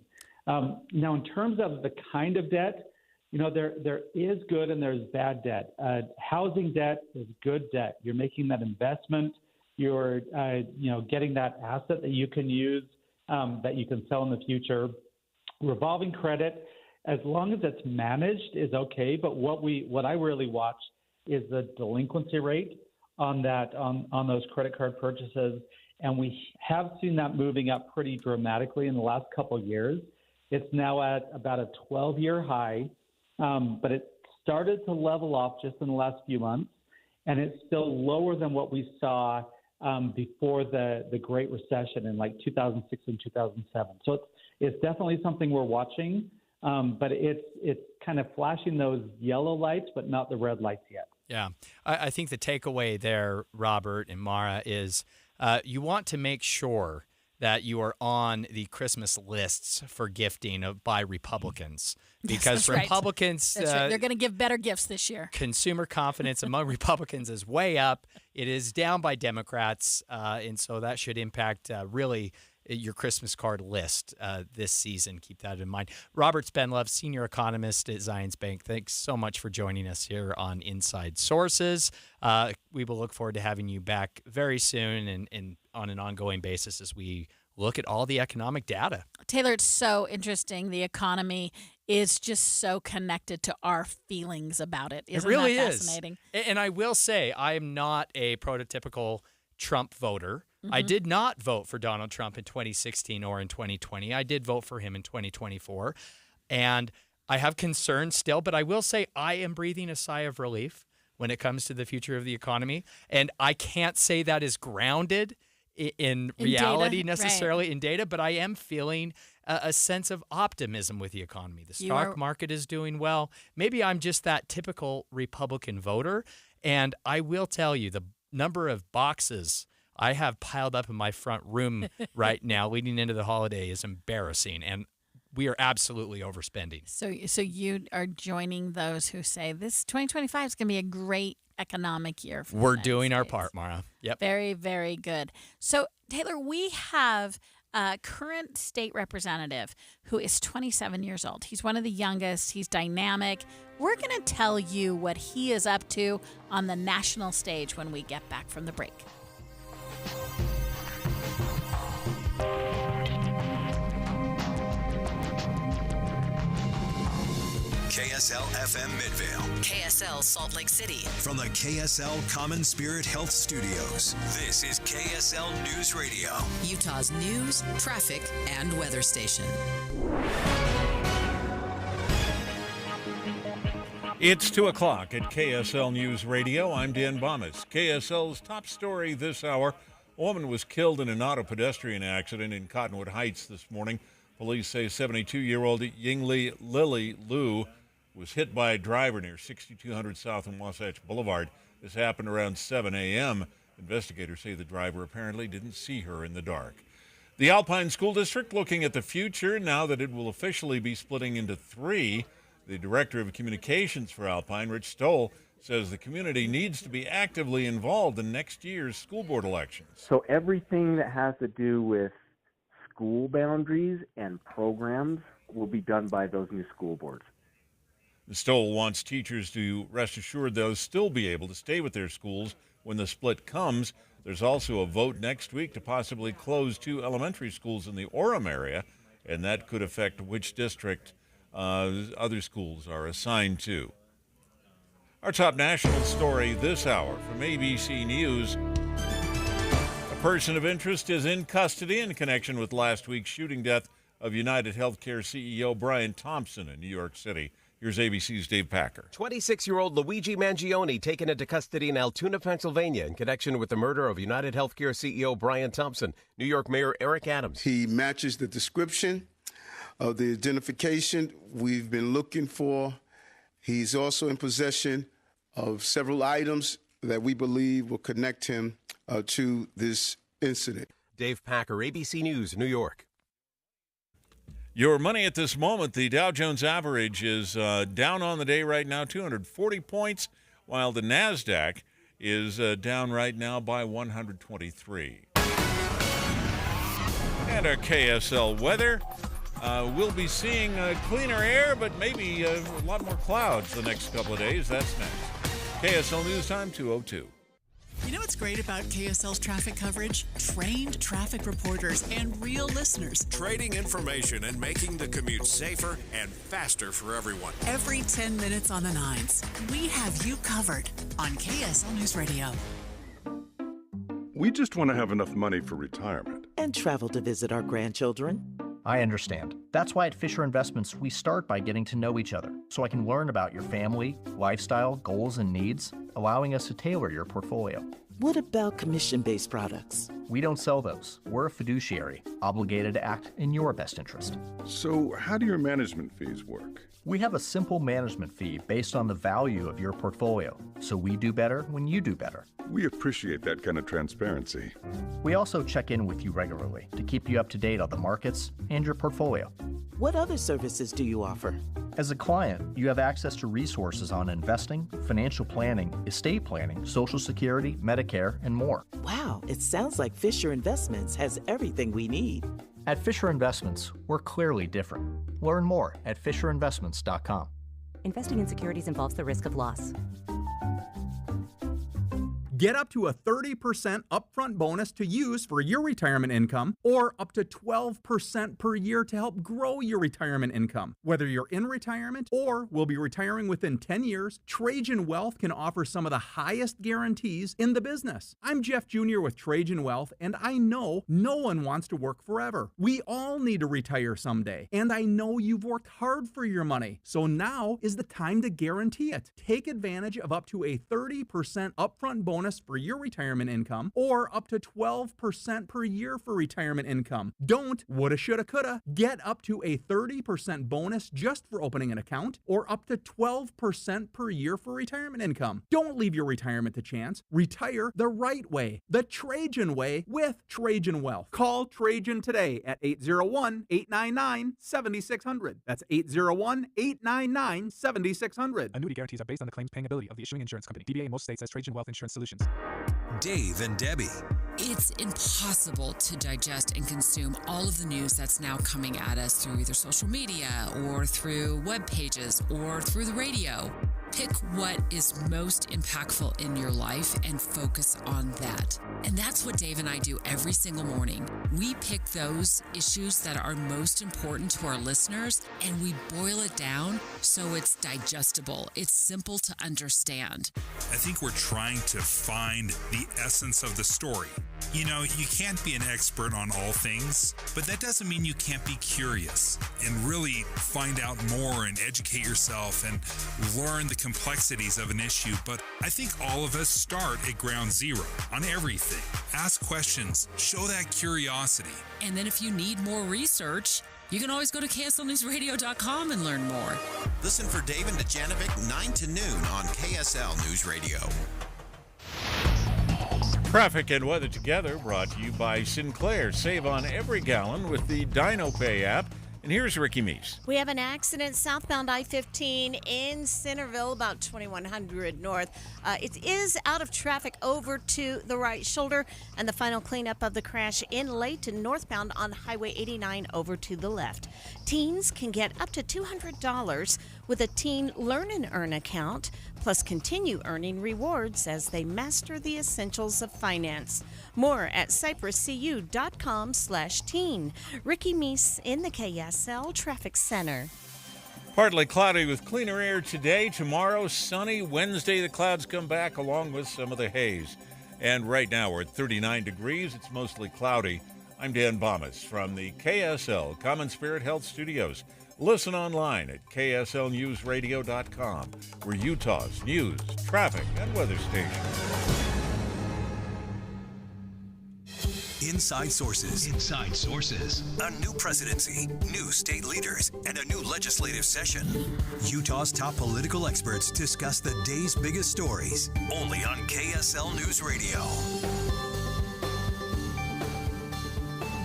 Now, in terms of the kind of debt, you know, there is good and there's bad debt. Housing debt is good debt. You're making that investment. You're, getting that asset that you can use, that you can sell in the future. Revolving credit, as long as it's managed, is okay. But what I really watch is the delinquency rate on those credit card purchases, and we have seen that moving up pretty dramatically in the last couple of years. It's now at about a 12-year high, but it started to level off just in the last few months, and it's still lower than what we saw before the Great Recession in like 2006 and 2007. So it's definitely something we're watching, but it's kind of flashing those yellow lights, but not the red lights yet. Yeah, I think the takeaway there, Robert and Mara, is you want to make sure that you are on the Christmas lists for gifting by Republicans. Because Yes, Republicans, That's right. They're going to give better gifts this year. Consumer confidence among Republicans is way up. It is down by Democrats, and so that should impact really your Christmas card list this season. Keep that in mind. Robert Spenlove, senior economist at Zions Bank, thanks so much for joining us here on Inside Sources. We will look forward to having you back very soon and on an ongoing basis as we look at all the economic data. Taylor, it's so interesting. The economy is just so connected to our feelings about it. Isn't it really that fascinating? Is. And I will say, I am not a prototypical Trump voter. Mm-hmm. I did not vote for Donald Trump in 2016 or in 2020. I did vote for him in 2024. And I have concerns still, but I will say I am breathing a sigh of relief when it comes to the future of the economy. And I can't say that is grounded in reality data, necessarily, right. in data, but I am feeling a sense of optimism with the economy. The stock market is doing well. Maybe I'm just that typical Republican voter. And I will tell you, the number of boxes I have piled up in my front room right now leading into the holiday is embarrassing, and we are absolutely overspending. So you are joining those who say this 2025 is going to be a great economic year for We're the doing United our States. part, Mara. Yep. Very, very good. So, Taylor, we have a current state representative who is 27 years old. He's one of the youngest. He's dynamic. We're going to tell you what he is up to on the national stage when we get back from the break. KSL FM Midvale. KSL Salt Lake City. From the KSL Common Spirit Health Studios, this is KSL News Radio. Utah's news, traffic, and weather station. It's 2 o'clock at KSL News Radio. I'm Dan Bomas. KSL's top story this hour. A woman was killed in an auto pedestrian accident in Cottonwood Heights this morning. Police say 72-year-old Yingli Lily Liu was hit by a driver near 6200 South and Wasatch Boulevard. This happened around 7 a.m. Investigators say the driver apparently didn't see her in the dark. The Alpine School District looking at the future now that it will officially be splitting into 3. The Director of Communications for Alpine, Rich Stoll, says the community needs to be actively involved in next year's school board elections. So everything that has to do with school boundaries and programs will be done by those new school boards. Stoll wants teachers to rest assured they'll still be able to stay with their schools when the split comes. There's also a vote next week to possibly close 2 elementary schools in the Orem area, and that could affect which district other schools are assigned to. Our top national story this hour from ABC News. A person of interest is in custody in connection with last week's shooting death of United Healthcare CEO Brian Thompson in New York City. Here's ABC's Dave Packer. 26-year-old Luigi Mangione taken into custody in Altoona, Pennsylvania in connection with the murder of United Healthcare CEO Brian Thompson. New York Mayor Eric Adams. He matches the description of the identification we've been looking for. He's also in possession of several items that we believe will connect him to this incident. Dave Packer, ABC News, New York. Your money at this moment, the Dow Jones average is down on the day right now, 240 points, while the NASDAQ is down right now by 123. And our KSL weather. We'll be seeing cleaner air, but maybe a lot more clouds the next couple of days. That's next. KSL News Time, 2:02. You know what's great about KSL's traffic coverage? Trained traffic reporters and real listeners. Trading information and making the commute safer and faster for everyone. Every 10 minutes on the 9s, we have you covered on KSL News Radio. We just want to have enough money for retirement. And travel to visit our grandchildren. I understand. That's why at Fisher Investments, we start by getting to know each other, so I can learn about your family, lifestyle, goals, and needs, allowing us to tailor your portfolio. What about commission-based products? We don't sell those. We're a fiduciary, obligated to act in your best interest. So how do your management fees work? We have a simple management fee based on the value of your portfolio, so we do better when you do better. We appreciate that kind of transparency. We also check in with you regularly to keep you up to date on the markets and your portfolio. What other services do you offer? As a client, you have access to resources on investing, financial planning, estate planning, Social Security, Medicare, and more. Wow, it sounds like Fisher Investments has everything we need. At Fisher Investments, we're clearly different. Learn more at FisherInvestments.com. Investing in securities involves the risk of loss. Get up to a 30% upfront bonus to use for your retirement income, or up to 12% per year to help grow your retirement income. Whether you're in retirement or will be retiring within 10 years, Trajan Wealth can offer some of the highest guarantees in the business. I'm Jeff Jr. with Trajan Wealth, and I know no one wants to work forever. We all need to retire someday, and I know you've worked hard for your money, so now is the time to guarantee it. Take advantage of up to a 30% upfront bonus for your retirement income, or up to 12% per year for retirement income. Don't woulda, shoulda, coulda. Get up to a 30% bonus just for opening an account, or up to 12% per year for retirement income. Don't leave your retirement to chance. Retire the right way, the Trajan way, with Trajan Wealth. Call Trajan today at 801-899-7600. That's 801-899-7600. Annuity guarantees are based on the claims paying ability of the issuing insurance company. DBA in most states says Trajan Wealth Insurance Solutions. Dave and Debbie. It's impossible to digest and consume all of the news that's now coming at us through either social media or through web pages or through the radio. Pick what is most impactful in your life and focus on that. And that's what Dave and I do every single morning. We pick those issues that are most important to our listeners and we boil it down so it's digestible. It's simple to understand. I think we're trying to find the essence of the story. You know, you can't be an expert on all things, but that doesn't mean you can't be curious and really find out more and educate yourself and learn the complexities of an issue. But I think all of us start at ground zero on everything. Ask questions, show that curiosity. And then if you need more research, you can always go to KSLNewsRadio.com and learn more. Listen for Dave and Dejanovic 9 to noon on KSL News Radio. Traffic and weather together brought to you by Sinclair. Save on every gallon with the DinoPay app. And here's Ricky Meese. We have an accident southbound I-15 in Centerville, about 2100 north. It is out of traffic over to the right shoulder, and the final cleanup of the crash in Layton northbound on Highway 89 over to the left. Teens can get up to $200 with a Teen Learn and Earn account, plus continue earning rewards as they master the essentials of finance. More at cypresscu.com/teen. Ricky Meese in the KSL Traffic Center. Partly cloudy with cleaner air today. Tomorrow, sunny. Wednesday, the clouds come back along with some of the haze. And right now, we're at 39 degrees. It's mostly cloudy. I'm Dan Bomas from the KSL Common Spirit Health Studios. Listen online at kslnewsradio.com. We're Utah's news, traffic, and weather station. Inside Sources. Inside Sources. A new presidency, new state leaders, and a new legislative session. Utah's top political experts discuss the day's biggest stories. Only on KSL News Radio.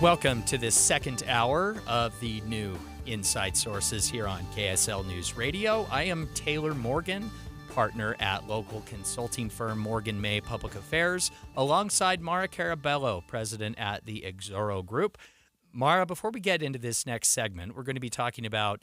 Welcome to this second hour of the new Inside Sources here on KSL News Radio. I am Taylor Morgan, partner at local consulting firm Morgan May Public Affairs, alongside Mara Carabello, president at the Exoro Group. Mara, before we get into this next segment, we're going to be talking about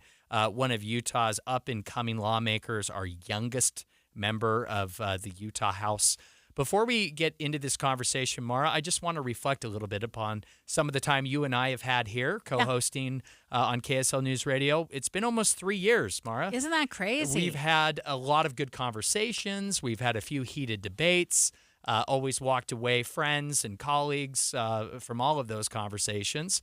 one of Utah's up-and-coming lawmakers, our youngest member of the Utah House. Before we get into this conversation, Mara, I just want to reflect a little bit upon some of the time you and I have had here co-hosting on KSL News Radio. It's been almost 3 years, Mara. Isn't that crazy? We've had a lot of good conversations. We've had a few heated debates, always walked away friends and colleagues from all of those conversations.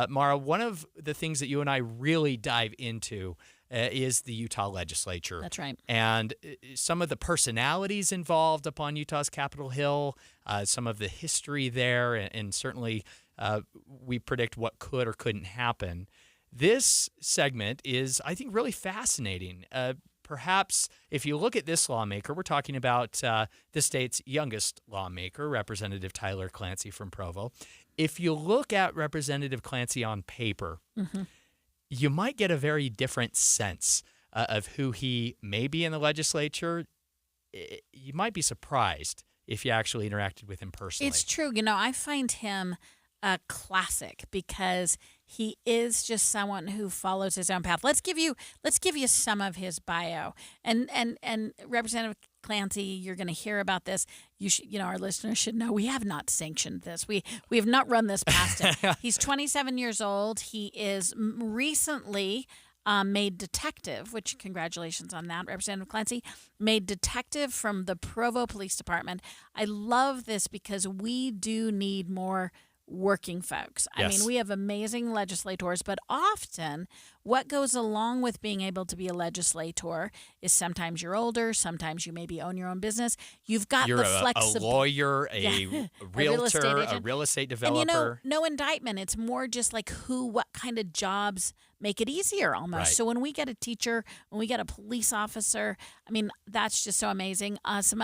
Mara, one of the things that you and I really dive into is the Utah legislature. That's right. And some of the personalities involved upon Utah's Capitol Hill, some of the history there, and certainly we predict what could or couldn't happen. This segment is, I think, really fascinating. Perhaps if you look at this lawmaker, we're talking about the state's youngest lawmaker, Representative Tyler Clancy from Provo. If you look at Representative Clancy on paper, you might get a very different sense of who he may be in the legislature. You might be surprised if you actually interacted with him personally. It's true. You know, I find him a classic because he is just someone who follows his own path. Let's give you some of his bio. And Representative Clancy, you're going to hear about this. Our listeners should know we have not sanctioned this. We have not run this past him. He's 27 years old. He is recently made detective, which congratulations on that, Representative Clancy, made detective from the Provo Police Department. I love this because we do need more working folks. Yes. I mean, we have amazing legislators, but often what goes along with being able to be a legislator is sometimes you're older, sometimes you maybe own your own business. You've got You're the flexibility. a lawyer, a realtor, a real estate developer. And no indictment. It's more just like what kind of jobs make it easier almost. Right. So when we get a teacher, when we get a police officer, I mean, that's just so amazing. Some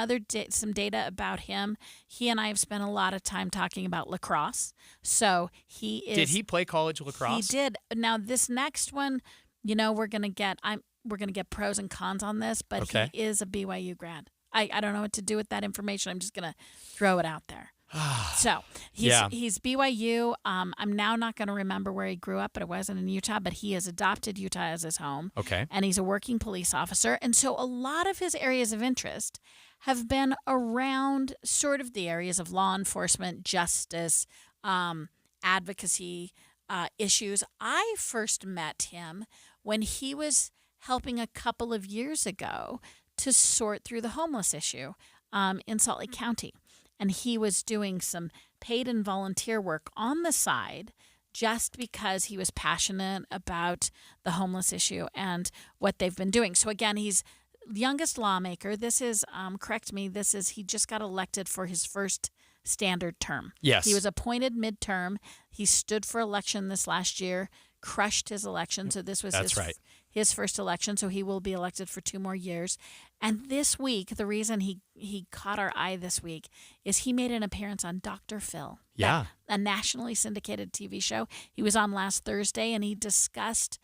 data about him. He and I have spent a lot of time talking about lacrosse. So he is. Did he play college lacrosse? He did. Now this next one, we're gonna get pros and cons on this, but Okay. he is a BYU grad. I don't know what to do with that information. I'm just gonna throw it out there. So he's BYU. I'm now not going to remember where he grew up, but it wasn't in Utah. But he has adopted Utah as his home. Okay. And he's a working police officer. And so a lot of his areas of interest have been around sort of the areas of law enforcement, justice, advocacy issues. I first met him when he was helping a couple of years ago to sort through the homeless issue in Salt Lake County. And he was doing some paid and volunteer work on the side just because he was passionate about the homeless issue and what they've been doing. So again, he's the youngest lawmaker. This is, he just got elected for his first standard term. Yes. He was appointed midterm. He stood for election this last year, crushed his election. So this was his first election, so he will be elected for 2 more years. And this week, the reason he caught our eye this week is he made an appearance on Dr. Phil. Yeah. A nationally syndicated TV show. He was on last Thursday, and he discussed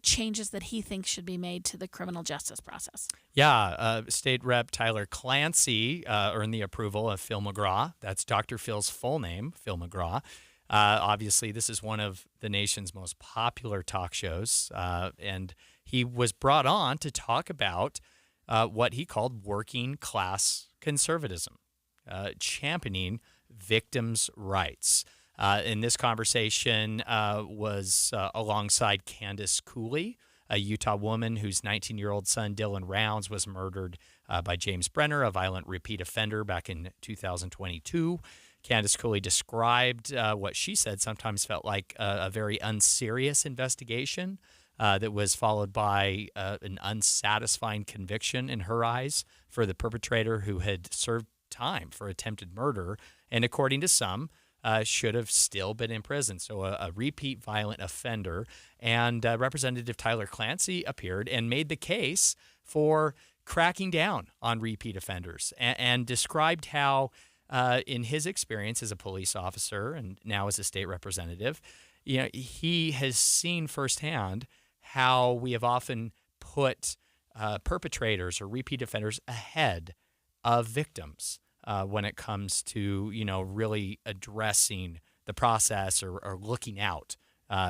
changes that he thinks should be made to the criminal justice process. Yeah, State Rep Tyler Clancy earned the approval of Phil McGraw. That's Dr. Phil's full name, Phil McGraw. Obviously, this is one of the nation's most popular talk shows, and he was brought on to talk about what he called working class conservatism, championing victims' rights. In this conversation was alongside Candace Cooley, a Utah woman whose 19-year-old son, Dylan Rounds, was murdered by James Brenner, a violent repeat offender, back in 2022. Candace Cooley described what she said sometimes felt like a very unserious investigation that was followed by an unsatisfying conviction in her eyes for the perpetrator, who had served time for attempted murder, and according to some, should have still been in prison. So a repeat violent offender. And Representative Tyler Clancy appeared and made the case for cracking down on repeat offenders and described how, in his experience as a police officer and now as a state representative, he has seen firsthand how we have often put perpetrators or repeat offenders ahead of victims. When it comes to, really addressing the process or looking out,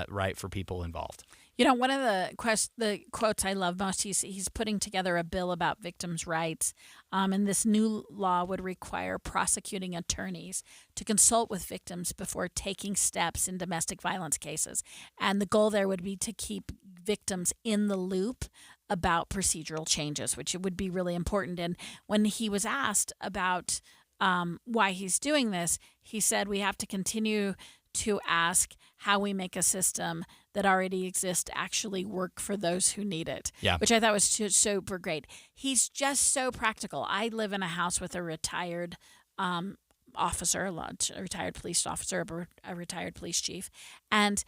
right, for people involved. One of the quotes I love most, he's putting together a bill about victims' rights, and this new law would require prosecuting attorneys to consult with victims before taking steps in domestic violence cases. And the goal there would be to keep victims in the loop about procedural changes, which would be really important. And when he was asked about why he's doing this, he said we have to continue to ask how we make a system that already exists actually work for those who need it, which I thought was super great. He's just so practical. I live in a house with a retired officer, a retired police officer, a retired police chief, and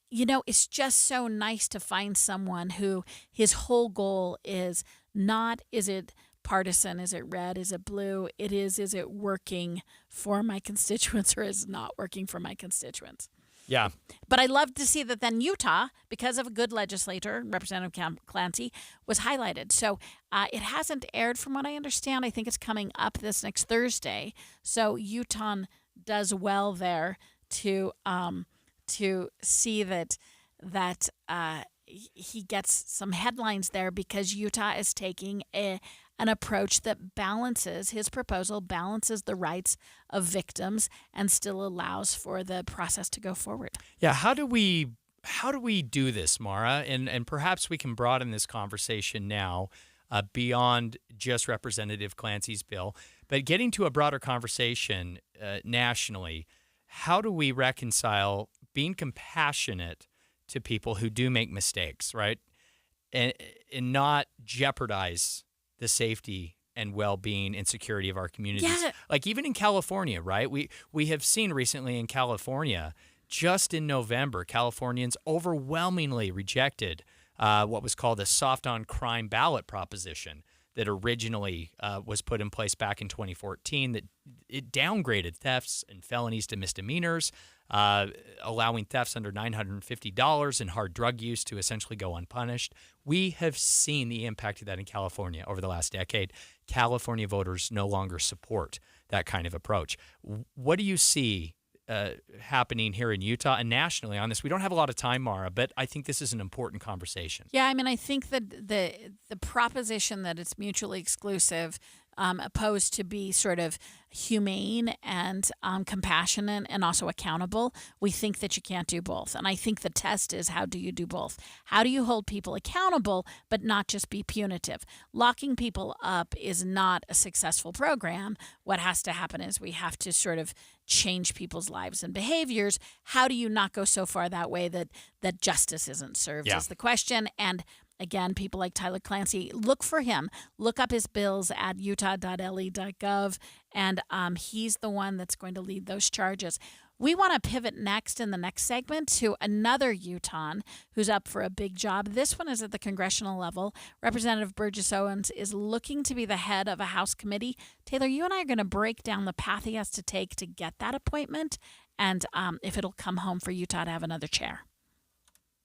it's just so nice to find someone who his whole goal is not, is it partisan, is it red, is it blue? Is it working for my constituents or is it not working for my constituents? Yeah. But I love to see that then Utah, because of a good legislator, Representative Clancy, was highlighted. So it hasn't aired from what I understand. I think it's coming up this next Thursday. So Utah does well there to see that he gets some headlines there, because Utah is taking an approach that balances the rights of victims and still allows for the process to go forward. Yeah, how do we do this, Mara? And perhaps we can broaden this conversation now beyond just Representative Clancy's bill, but getting to a broader conversation nationally. How do we reconcile being compassionate to people who do make mistakes, right, and not jeopardize the safety and well-being and security of our communities? Yeah. Like even in California, right? We have seen recently in California, just in November, Californians overwhelmingly rejected what was called a soft-on-crime ballot proposition that originally was put in place back in 2014, that it downgraded thefts and felonies to misdemeanors, allowing thefts under $950 and hard drug use to essentially go unpunished. We have seen the impact of that in California over the last decade. California voters no longer support that kind of approach. What do you see happening here in Utah and nationally on this? We don't have a lot of time, Mara, but I think this is an important conversation. Yeah, I mean, I think that the proposition that it's mutually exclusive, opposed to be sort of humane and compassionate and also accountable, we think that you can't do both. And I think the test is, how do you do both? How do you hold people accountable but not just be punitive? Locking people up is not a successful program. What has to happen is we have to sort of change people's lives and behaviors. How do you not go so far that way that justice isn't served is the question. And again, people like Tyler Clancy, look for him. Look up his bills at utah.le.gov, and he's the one that's going to lead those charges. We want to pivot next in the next segment to another Utahn who's up for a big job. This one is at the congressional level. Representative Burgess Owens is looking to be the head of a House committee. Taylor, you and I are going to break down the path he has to take to get that appointment and if it'll come home for Utah to have another chair.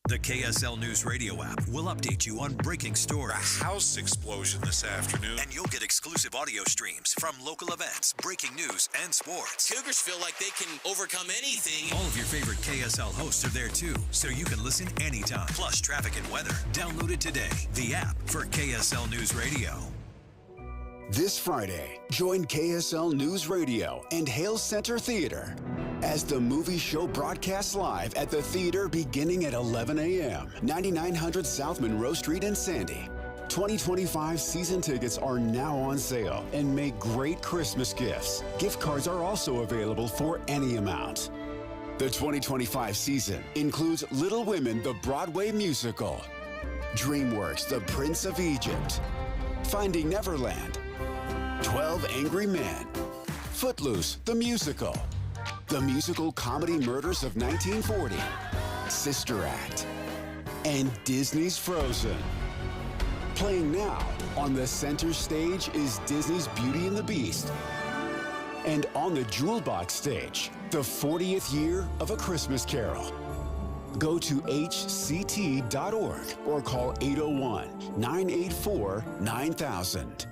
The KSL News Radio app will update you on breaking stories. A house explosion this afternoon. And you'll get exclusive audio streams from local events, breaking news, and sports. Cougars feel like they can overcome anything. All of your favorite KSL hosts are there too, so you can listen anytime. Plus traffic and weather. Download it today. The app for KSL News Radio. This Friday, join KSL News Radio and Hale Center Theater as the movie show broadcasts live at the theater beginning at 11 a.m. 9900 South Monroe Street in Sandy. 2025 season tickets are now on sale and make great Christmas gifts. Gift cards are also available for any amount. The 2025 season includes Little Women, the Broadway musical, DreamWorks, The Prince of Egypt, Finding Neverland, 12 Angry Men, Footloose, the musical comedy Murders of 1940, Sister Act, and Disney's Frozen. Playing now on the center stage is Disney's Beauty and the Beast. And on the Jewel Box stage, the 40th year of A Christmas Carol. Go to hct.org or call 801-984-9000.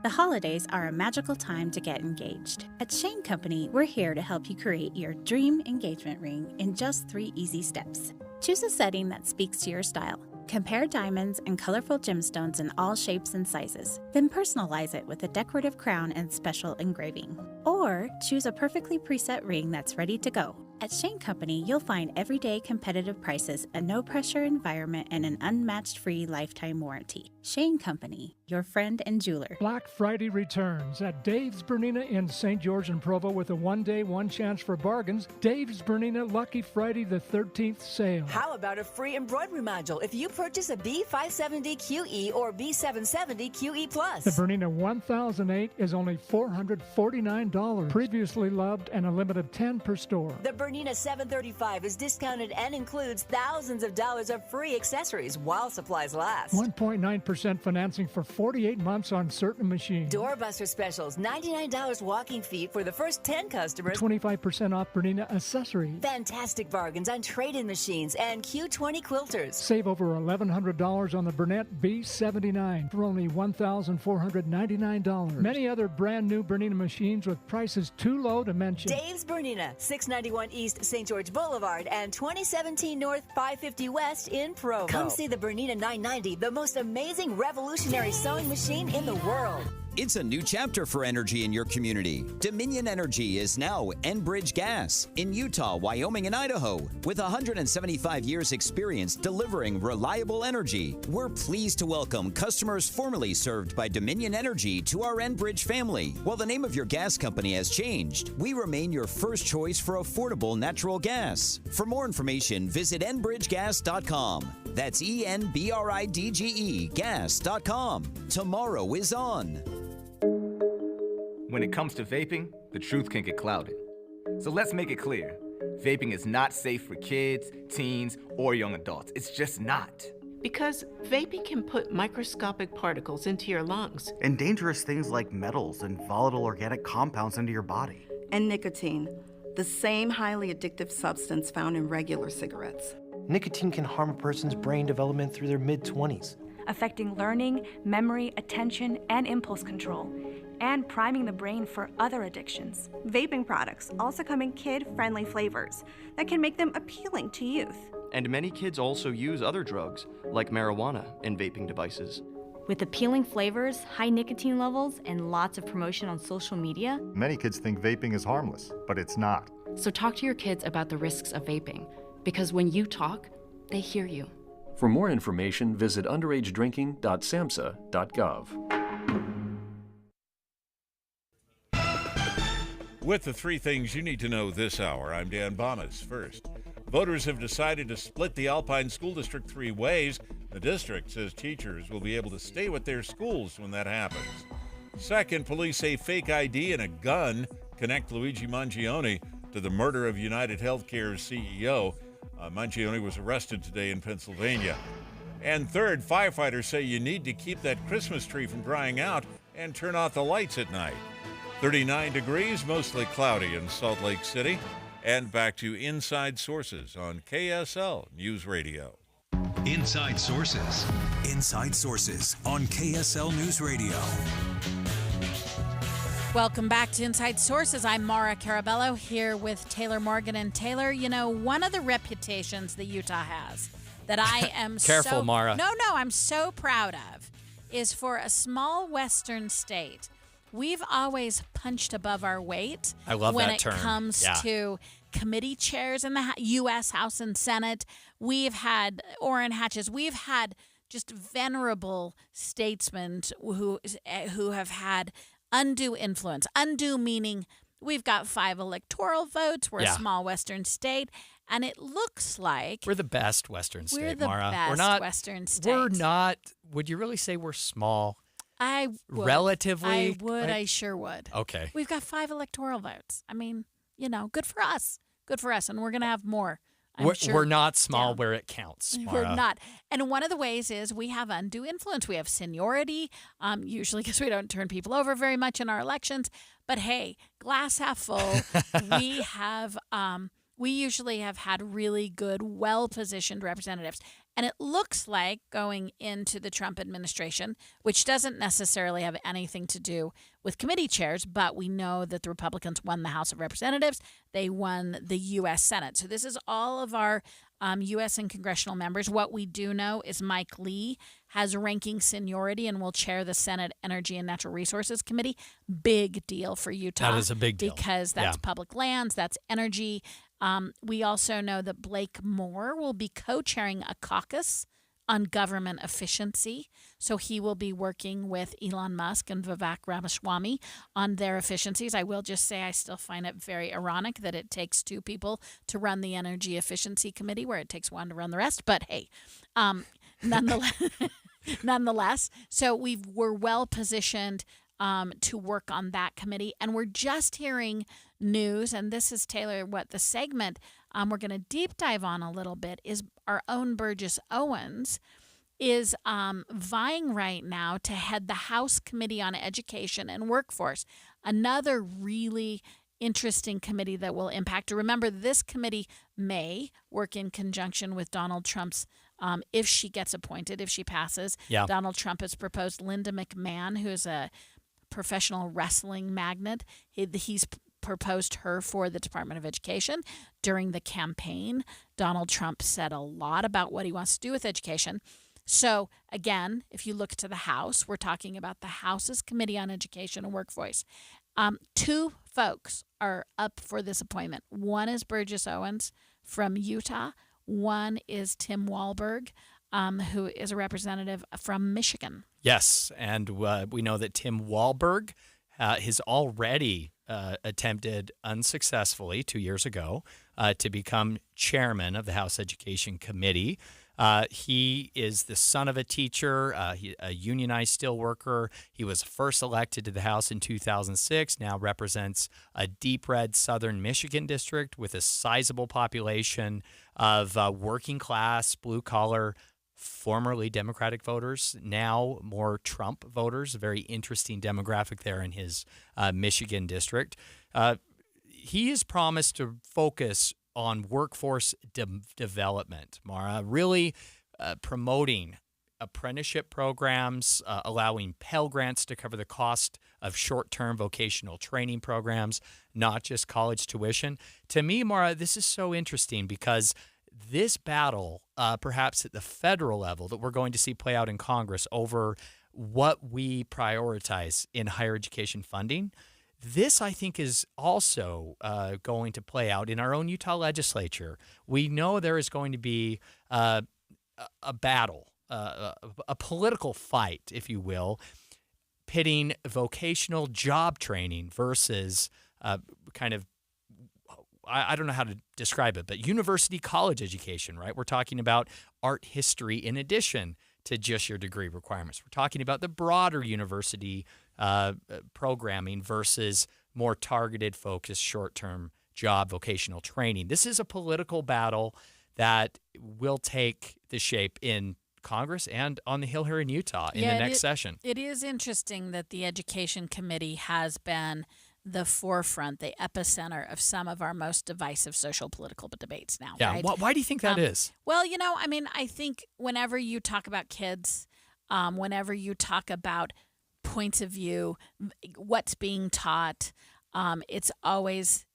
The holidays are a magical time to get engaged. At Shane Company, we're here to help you create your dream engagement ring in just 3 easy steps. Choose a setting that speaks to your style. Compare diamonds and colorful gemstones in all shapes and sizes. Then personalize it with a decorative crown and special engraving. Or choose a perfectly preset ring that's ready to go. At Shane Company, you'll find everyday competitive prices, a no-pressure environment, and an unmatched free lifetime warranty. Shane Company, your friend and jeweler. Black Friday returns at Dave's Bernina in St. George and Provo with a one-day, one chance for bargains. Dave's Bernina Lucky Friday the 13th sale. How about a free embroidery module if you purchase a B570QE or B770QE Plus? The Bernina 1008 is only $449. Previously loved and a limit of 10 per store. The Bernina 735 is discounted and includes thousands of dollars of free accessories while supplies last. 1.9% financing for 48 months on certain machines. Doorbuster specials, $99 walking fee for the first 10 customers. 25% off Bernina accessories. Fantastic bargains on trade-in machines and Q20 quilters. Save over $1,100 on the Burnett B79 for only $1,499. Many other brand new Bernina machines with prices too low to mention. Dave's Bernina, 691 East St. George Boulevard and 2017 North 550 West in Provo. Come see the Bernina 990, the most amazing revolutionary sewing machine in the world. It's a new chapter for energy in your community. Dominion Energy is now Enbridge Gas in Utah, Wyoming, and Idaho. With 175 years experience delivering reliable energy, we're pleased to welcome customers formerly served by Dominion Energy to our Enbridge family. While the name of your gas company has changed, we remain your first choice for affordable natural gas. For more information, visit enbridgegas.com. That's ENBRIDGE gas.com. Tomorrow is on. When it comes to vaping, the truth can get clouded. So let's make it clear. Vaping is not safe for kids, teens, or young adults. It's just not. Because vaping can put microscopic particles into your lungs. And dangerous things like metals and volatile organic compounds into your body. And nicotine, the same highly addictive substance found in regular cigarettes. Nicotine can harm a person's brain development through their mid-20s. Affecting learning, memory, attention, and impulse control, and priming the brain for other addictions. Vaping products also come in kid-friendly flavors that can make them appealing to youth. And many kids also use other drugs, like marijuana, in vaping devices. With appealing flavors, high nicotine levels, and lots of promotion on social media, many kids think vaping is harmless, but it's not. So talk to your kids about the risks of vaping, because when you talk, they hear you. For more information, visit underagedrinking.samhsa.gov. With the 3 things you need to know this hour, I'm Dan Bonas. First, voters have decided to split the Alpine School District 3 ways. The district says teachers will be able to stay with their schools when that happens. Second, police say fake ID and a gun connect Luigi Mangione to the murder of United Healthcare's CEO. Mangione was arrested today in Pennsylvania. And third, firefighters say you need to keep that Christmas tree from drying out and turn off the lights at night. 39 degrees, mostly cloudy in Salt Lake City. And back to Inside Sources on KSL News Radio. Inside Sources. Inside Sources on KSL News Radio. Welcome back to Inside Sources. I'm Mara Carabello here with Taylor Morgan. And Taylor, you know, one of the reputations that Utah has that I am Careful, Mara. No, I'm so proud of is for a small western state. We've always punched above our weight. I love when that it term. comes to committee chairs in the U.S. House and Senate. We've had Orrin Hatches. We've had just venerable statesmen who have had undue influence. Undue meaning we've got 5 electoral votes. We're a small western state. And it looks like we're the best western state, we're the Mara. best We're not western state. We're not. Would you really say we're small? I would. Relatively? I would. I sure would. Okay. We've got 5 electoral votes. I mean, you know, good for us. Good for us. And we're going to have more. We're not small where it counts, Mara. We're not. And one of the ways is we have undue influence. We have seniority, usually because we don't turn people over very much in our elections. But hey, glass half full, we usually have had really good, well-positioned representatives. And it looks like going into the Trump administration, which doesn't necessarily have anything to do with committee chairs, but we know that the Republicans won the House of Representatives. They won the U.S. Senate. So this is all of our U.S. and congressional members. What we do know is Mike Lee has ranking seniority and will chair the Senate Energy and Natural Resources Committee. Big deal for Utah. That is a big deal. Because that's public lands, that's energy. We also know that Blake Moore will be co-chairing a caucus on government efficiency. So he will be working with Elon Musk and Vivek Ramaswamy on their efficiencies. I will just say I still find it very ironic that it takes 2 people to run the Energy Efficiency Committee where it takes 1 to run the rest. But hey, nonetheless, so we're well positioned to work on that committee. And we're just hearing news, and this is, Taylor, what the segment we're going to deep dive on a little bit is our own Burgess Owens is vying right now to head the House Committee on Education and Workforce, another really interesting committee that will impact. Remember, this committee may work in conjunction with Donald Trump's if she gets appointed, if she passes. Yeah. Donald Trump has proposed Linda McMahon, who's a professional wrestling magnate. He's proposed her for the Department of Education. During the campaign, Donald Trump said a lot about what he wants to do with education. So again, if you look to the House, we're talking about the House's Committee on Education and Workforce. 2 folks are up for this appointment. One is Burgess Owens from Utah. One is Tim Walberg, who is a representative from Michigan. Yes, and we know that Tim Walberg has already attempted unsuccessfully 2 years ago to become chairman of the House Education Committee. He is the son of a teacher, a unionized steelworker. He was first elected to the House in 2006, now represents a deep red southern Michigan district with a sizable population of working class, blue collar, formerly Democratic voters, now more Trump voters, a very interesting demographic there in his Michigan district. He has promised to focus on workforce development, Mara, really promoting apprenticeship programs, allowing Pell Grants to cover the cost of short-term vocational training programs, not just college tuition. To me, Mara, this is so interesting because this battle, perhaps at the federal level, that we're going to see play out in Congress over what we prioritize in higher education funding, this, I think, is also going to play out in our own Utah legislature. We know there is going to be a battle, a political fight, if you will, pitting vocational job training versus kind of, I don't know how to describe it, but university college education, right? We're talking about art history in addition to just your degree requirements. We're talking about the broader university programming versus more targeted, focused, short-term job vocational training. This is a political battle that will take the shape in Congress and on the Hill here in Utah in the next session. It is interesting that the Education Committee has been the forefront, the epicenter of some of our most divisive social political debates now. Yeah. Right? Why do you think that is? Well, I think whenever you talk about kids, whenever you talk about points of view, what's being taught, it's always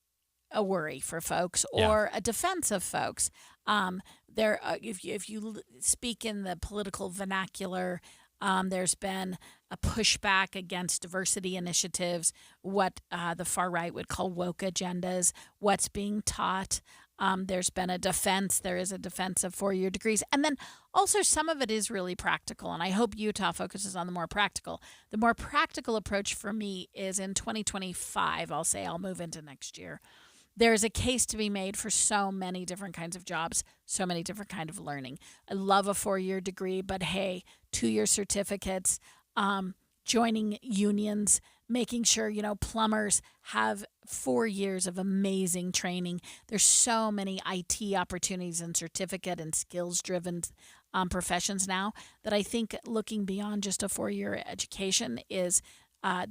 a worry for folks or a defense of folks. If you speak in the political vernacular, there's been a pushback against diversity initiatives, what the far right would call woke agendas, what's being taught. There's been a defense. There is a defense of 4-year degrees. And then also some of it is really practical. And I hope Utah focuses on the more practical. The more practical approach for me is in 2025, I'll move into next year. There's a case to be made for so many different kinds of jobs, so many different kinds of learning. I love a 4-year degree, but hey, 2-year certificates, joining unions, making sure, plumbers have 4 years of amazing training. There's so many IT opportunities and certificate and skills-driven professions now that I think looking beyond just a 4-year education is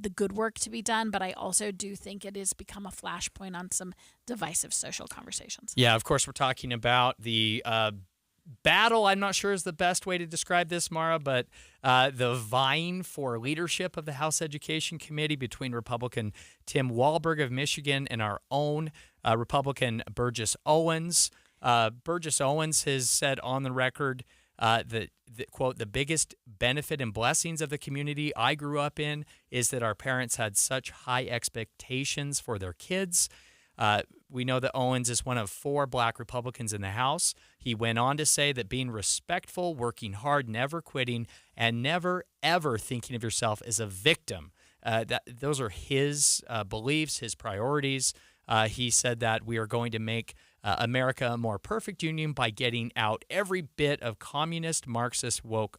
the good work to be done, but I also do think it has become a flashpoint on some divisive social conversations. Yeah, of course, we're talking about the battle. I'm not sure is the best way to describe this, Mara, but the vying for leadership of the House Education Committee between Republican Tim Walberg of Michigan and our own Republican Burgess Owens. Burgess Owens has said on the record that, quote, the biggest benefit and blessings of the community I grew up in is that our parents had such high expectations for their kids. We know that Owens is one of 4 black Republicans in the House. He went on to say that being respectful, working hard, never quitting, and never, ever thinking of yourself as a victim. Those are his beliefs, his priorities. He said that we are going to make America a more perfect union by getting out every bit of communist, Marxist, woke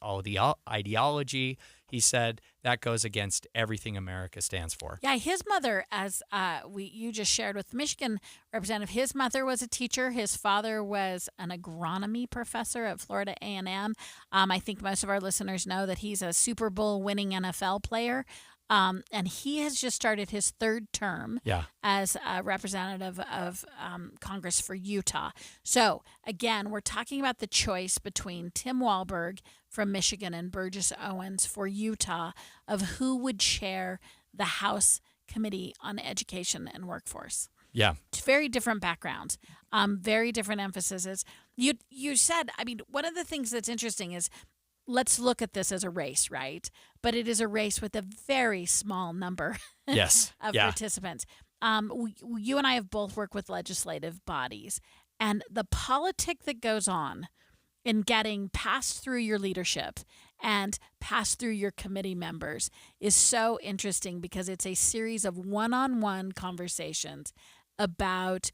ideology. He said that goes against everything America stands for. Yeah, his mother, as you just shared with the Michigan representative, his mother was a teacher. His father was an agronomy professor at Florida A&M. I think most of our listeners know that he's a Super Bowl winning NFL player. And he has just started his 3rd term as a representative of Congress for Utah. So, again, we're talking about the choice between Tim Walberg from Michigan and Burgess Owens for Utah of who would chair the House Committee on Education and Workforce. Yeah. Very different backgrounds, very different emphases. You said, one of the things that's interesting is let's look at this as a race, right? But it is a race with a very small number of participants. You and I have both worked with legislative bodies, and the politic that goes on in getting passed through your leadership and passed through your committee members is so interesting because it's a series of one-on-one conversations about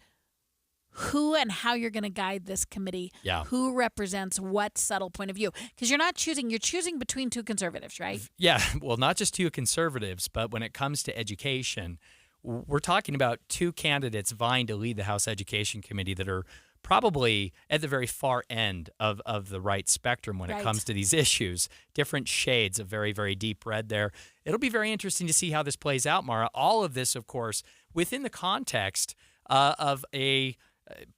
who and how you're going to guide this committee, who represents what subtle point of view. Because you're choosing between 2 conservatives, right? Yeah, well, not just 2 conservatives, but when it comes to education, we're talking about 2 candidates vying to lead the House Education Committee that are probably at the very far end of the right spectrum when it comes to these issues. Different shades of very, very deep red there. It'll be very interesting to see how this plays out, Mara. All of this, of course, within the context of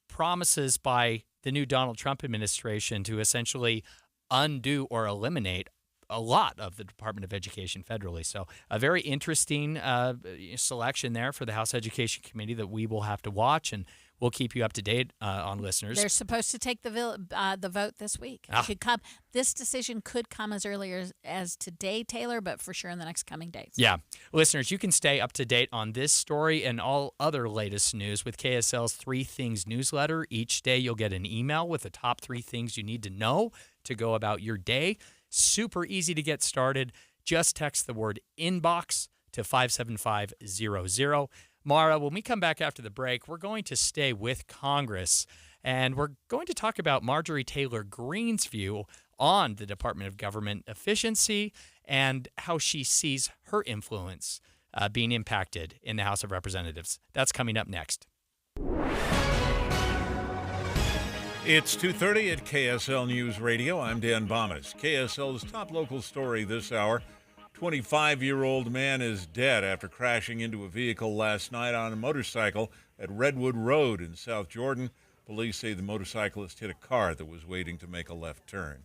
promises by the new Donald Trump administration to essentially undo or eliminate a lot of the Department of Education federally. So a very interesting selection there for the House Education Committee that we will have to watch, and we'll keep you up to date on, listeners. They're supposed to take the vote this week. It could come. This decision could come as early as today, Taylor, but for sure in the next coming days. Yeah. Listeners, you can stay up to date on this story and all other latest news with KSL's 3 Things newsletter. Each day you'll get an email with the top 3 things you need to know to go about your day. Super easy to get started. Just text the word inbox to 57500. Mara, when we come back after the break, we're going to stay with Congress, and we're going to talk about Marjorie Taylor Greene's view on the Department of Government efficiency and how she sees her influence being impacted in the House of Representatives. That's coming up next. It's 2:30 at KSL News Radio. I'm Dan Bomas. KSL's top local story this hour. 25-year-old man is dead after crashing into a vehicle last night on a motorcycle at Redwood Road in South Jordan. Police say the motorcyclist hit a car that was waiting to make a left turn.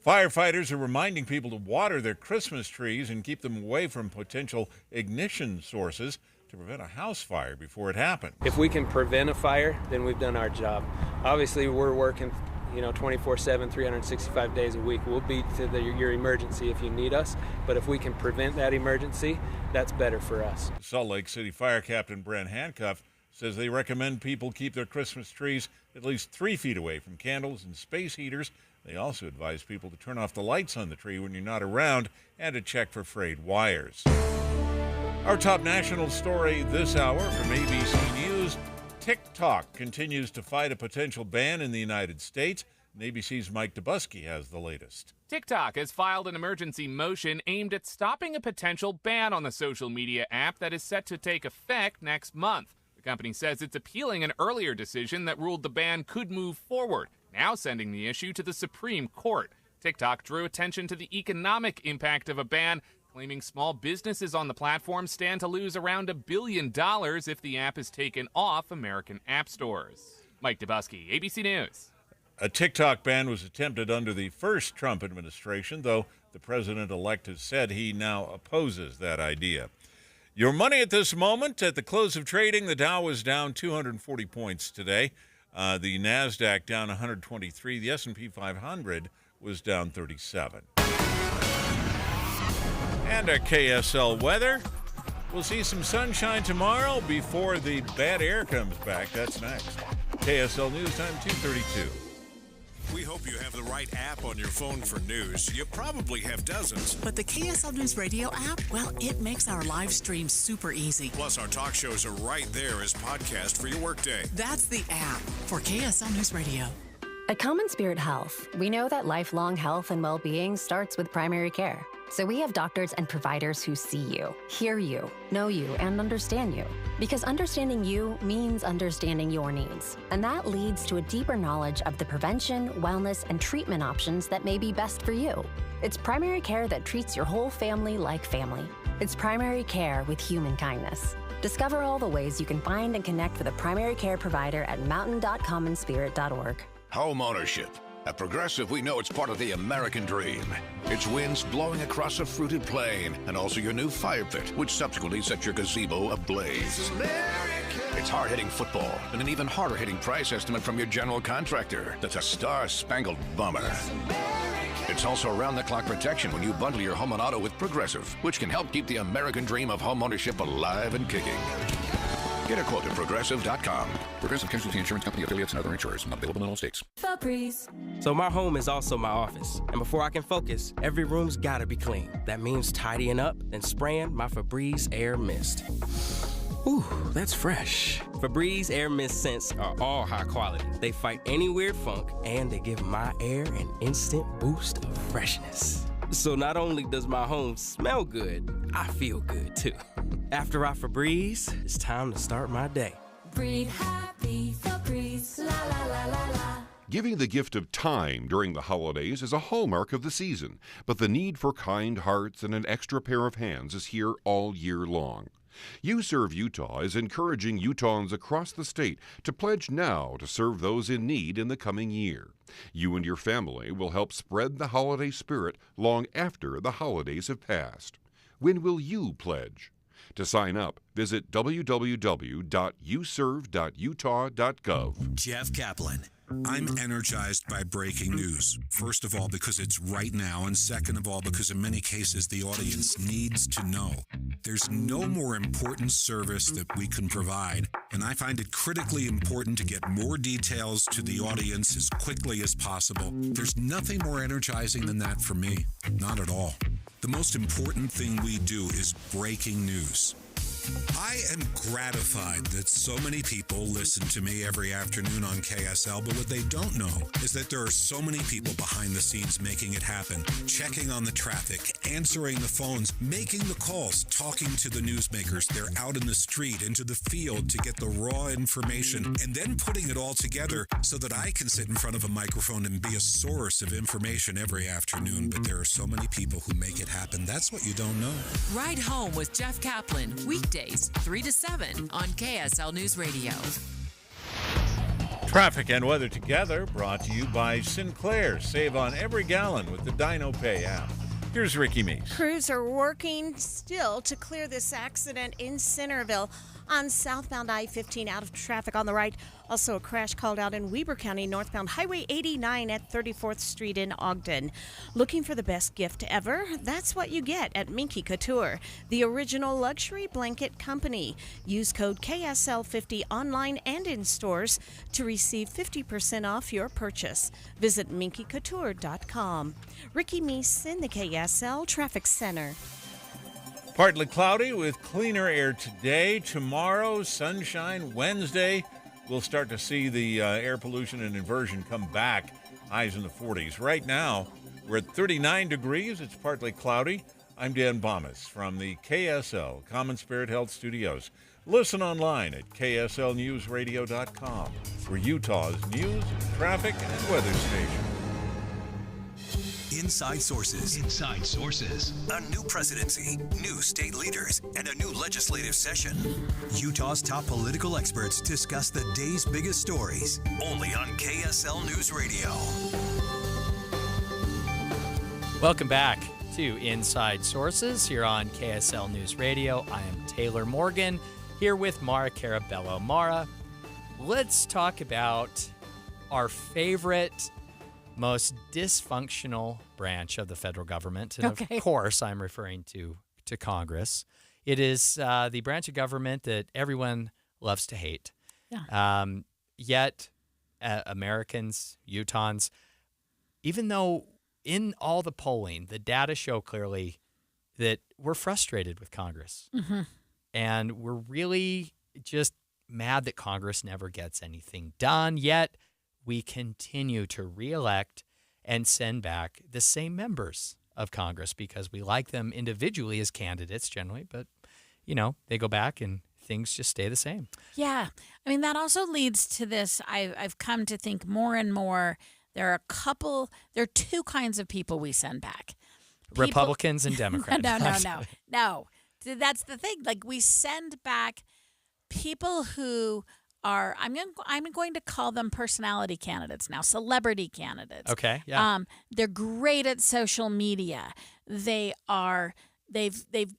Firefighters are reminding people to water their Christmas trees and keep them away from potential ignition sources to prevent a house fire before it happens. If we can prevent a fire, then we've done our job. Obviously, we're working 24/7, 365 days a week. We'll be to your emergency if you need us, but if we can prevent that emergency, that's better for us. Salt Lake City Fire Captain Brent Handcuff says they recommend people keep their Christmas trees at least 3 feet away from candles and space heaters. They also advise people to turn off the lights on the tree when you're not around and to check for frayed wires. Our top national story this hour from ABC News. TikTok continues to fight a potential ban in the United States. And ABC's Mike Dubusky has the latest. TikTok has filed an emergency motion aimed at stopping a potential ban on the social media app that is set to take effect next month. The company says it's appealing an earlier decision that ruled the ban could move forward, now sending the issue to the Supreme Court. TikTok drew attention to the economic impact of a ban, claiming small businesses on the platform stand to lose around $1 billion if the app is taken off American app stores. Mike Dubusky, ABC News. A TikTok ban was attempted under the first Trump administration, though the president-elect has said he now opposes that idea. Your money at this moment, at the close of trading, the Dow was down 240 points today. The NASDAQ down 123. The S&P 500 was down 37. And our KSL weather. We'll see some sunshine tomorrow before the bad air comes back. That's next. KSL News Time 2:32. We hope you have the right app on your phone for news. You probably have dozens. But the KSL News Radio app, well, it makes our live stream super easy. Plus, our talk shows are right there as podcast for your workday. That's the app for KSL News Radio. At Common Spirit Health, we know that lifelong health and well-being starts with primary care. So we have doctors and providers who see you, hear you, know you, and understand you. Because understanding you means understanding your needs. And that leads to a deeper knowledge of the prevention, wellness, and treatment options that may be best for you. It's primary care that treats your whole family like family. It's primary care with human kindness. Discover all the ways you can find and connect with a primary care provider at mountain.commonspirit.org. Home ownership. At Progressive, we know it's part of the American dream. It's winds blowing across a fruited plain, and also your new fire pit, which subsequently sets your gazebo ablaze. It's hard-hitting football, and an even harder-hitting price estimate from your general contractor. That's a star-spangled bummer. It's also around-the-clock protection when you bundle your home and auto with Progressive, which can help keep the American dream of home ownership alive and kicking. Get a quote at Progressive.com. Progressive Casualty Insurance Company, affiliates, and other insurers. Not available in all states. Febreze. So my home is also my office. And before I can focus, every room's gotta be clean. That means tidying up and spraying my Febreze Air Mist. Ooh, that's fresh. Febreze Air Mist scents are all high quality. They fight any weird funk, and they give my air an instant boost of freshness. So not only does my home smell good, I feel good too. After I Febreze, it's time to start my day. Breathe happy, Febreze, la la la la la. Giving the gift of time during the holidays is a hallmark of the season, but the need for kind hearts and an extra pair of hands is here all year long. You Serve Utah is encouraging Utahns across the state to pledge now to serve those in need in the coming year. You and your family will help spread the holiday spirit long after the holidays have passed. When will you pledge? To sign up, visit www.userve.utah.gov. Jeff Kaplan. I'm energized by breaking news. First of all, because it's right now, and second of all, because in many cases the audience needs to know. There's no more important service that we can provide, and I find it critically important to get more details to the audience as quickly as possible. There's nothing more energizing than that for me. Not at all. The most important thing we do is breaking news. I am gratified that so many people listen to me every afternoon on KSL, but what they don't know is that there are so many people behind the scenes making it happen, checking on the traffic, answering the phones, making the calls, talking to the newsmakers. They're out in the street, into the field to get the raw information, and then putting it all together so that I can sit in front of a microphone and be a source of information every afternoon. But there are so many people who make it happen. That's what you don't know. Ride Home with Jeff Kaplan, weekdays 3 to 7 on KSL News Radio. Traffic and weather together brought to you by Sinclair. Save on every gallon with the Dino Pay app. Here's Ricky Meese. Crews are working still to clear this accident in Centerville on southbound I-15 out of traffic on the right. Also a crash called out in Weber County, northbound Highway 89 at 34th Street in Ogden. Looking for the best gift ever? That's what you get at Minky Couture, the original luxury blanket company. Use code KSL50 online and in stores to receive 50% off your purchase. Visit minkycouture.com. Ricky Meese in the KSL Traffic Center. Partly cloudy with cleaner air today. Tomorrow, sunshine. Wednesday, we'll start to see the air pollution and inversion come back. Highs in the 40s. Right now, we're at 39 degrees. It's partly cloudy. I'm Dan Bomas from the KSL Common Spirit Health Studios. Listen online at kslnewsradio.com for Utah's news, traffic, and weather station. Inside Sources. Inside Sources. A new presidency, new state leaders, and a new legislative session. Utah's top political experts discuss the day's biggest stories. Only on KSL News Radio. Welcome back to Inside Sources here on KSL News Radio. I am Taylor Morgan here with Mara Carabello. Mara, let's talk about our favorite, most dysfunctional branch of the federal government. And Okay. of course, I'm referring to Congress. It is the branch of government that everyone loves to hate. Yeah. Yet, Americans, Utahns, even though in all the polling, the data show clearly that we're frustrated with Congress. Mm-hmm. And we're really just mad that Congress never gets anything done, yet we continue to reelect and send back the same members of Congress because we like them individually as candidates generally, but, you know, they go back and things just stay the same. Yeah. I mean, that also leads to this. I've come to think more and more there are two kinds of people we send back. Republicans and Democrats. No. That's the thing. Like, we send back people who are, I'm going to call them personality candidates now, celebrity candidates. Okay, yeah. They're great at social media. They've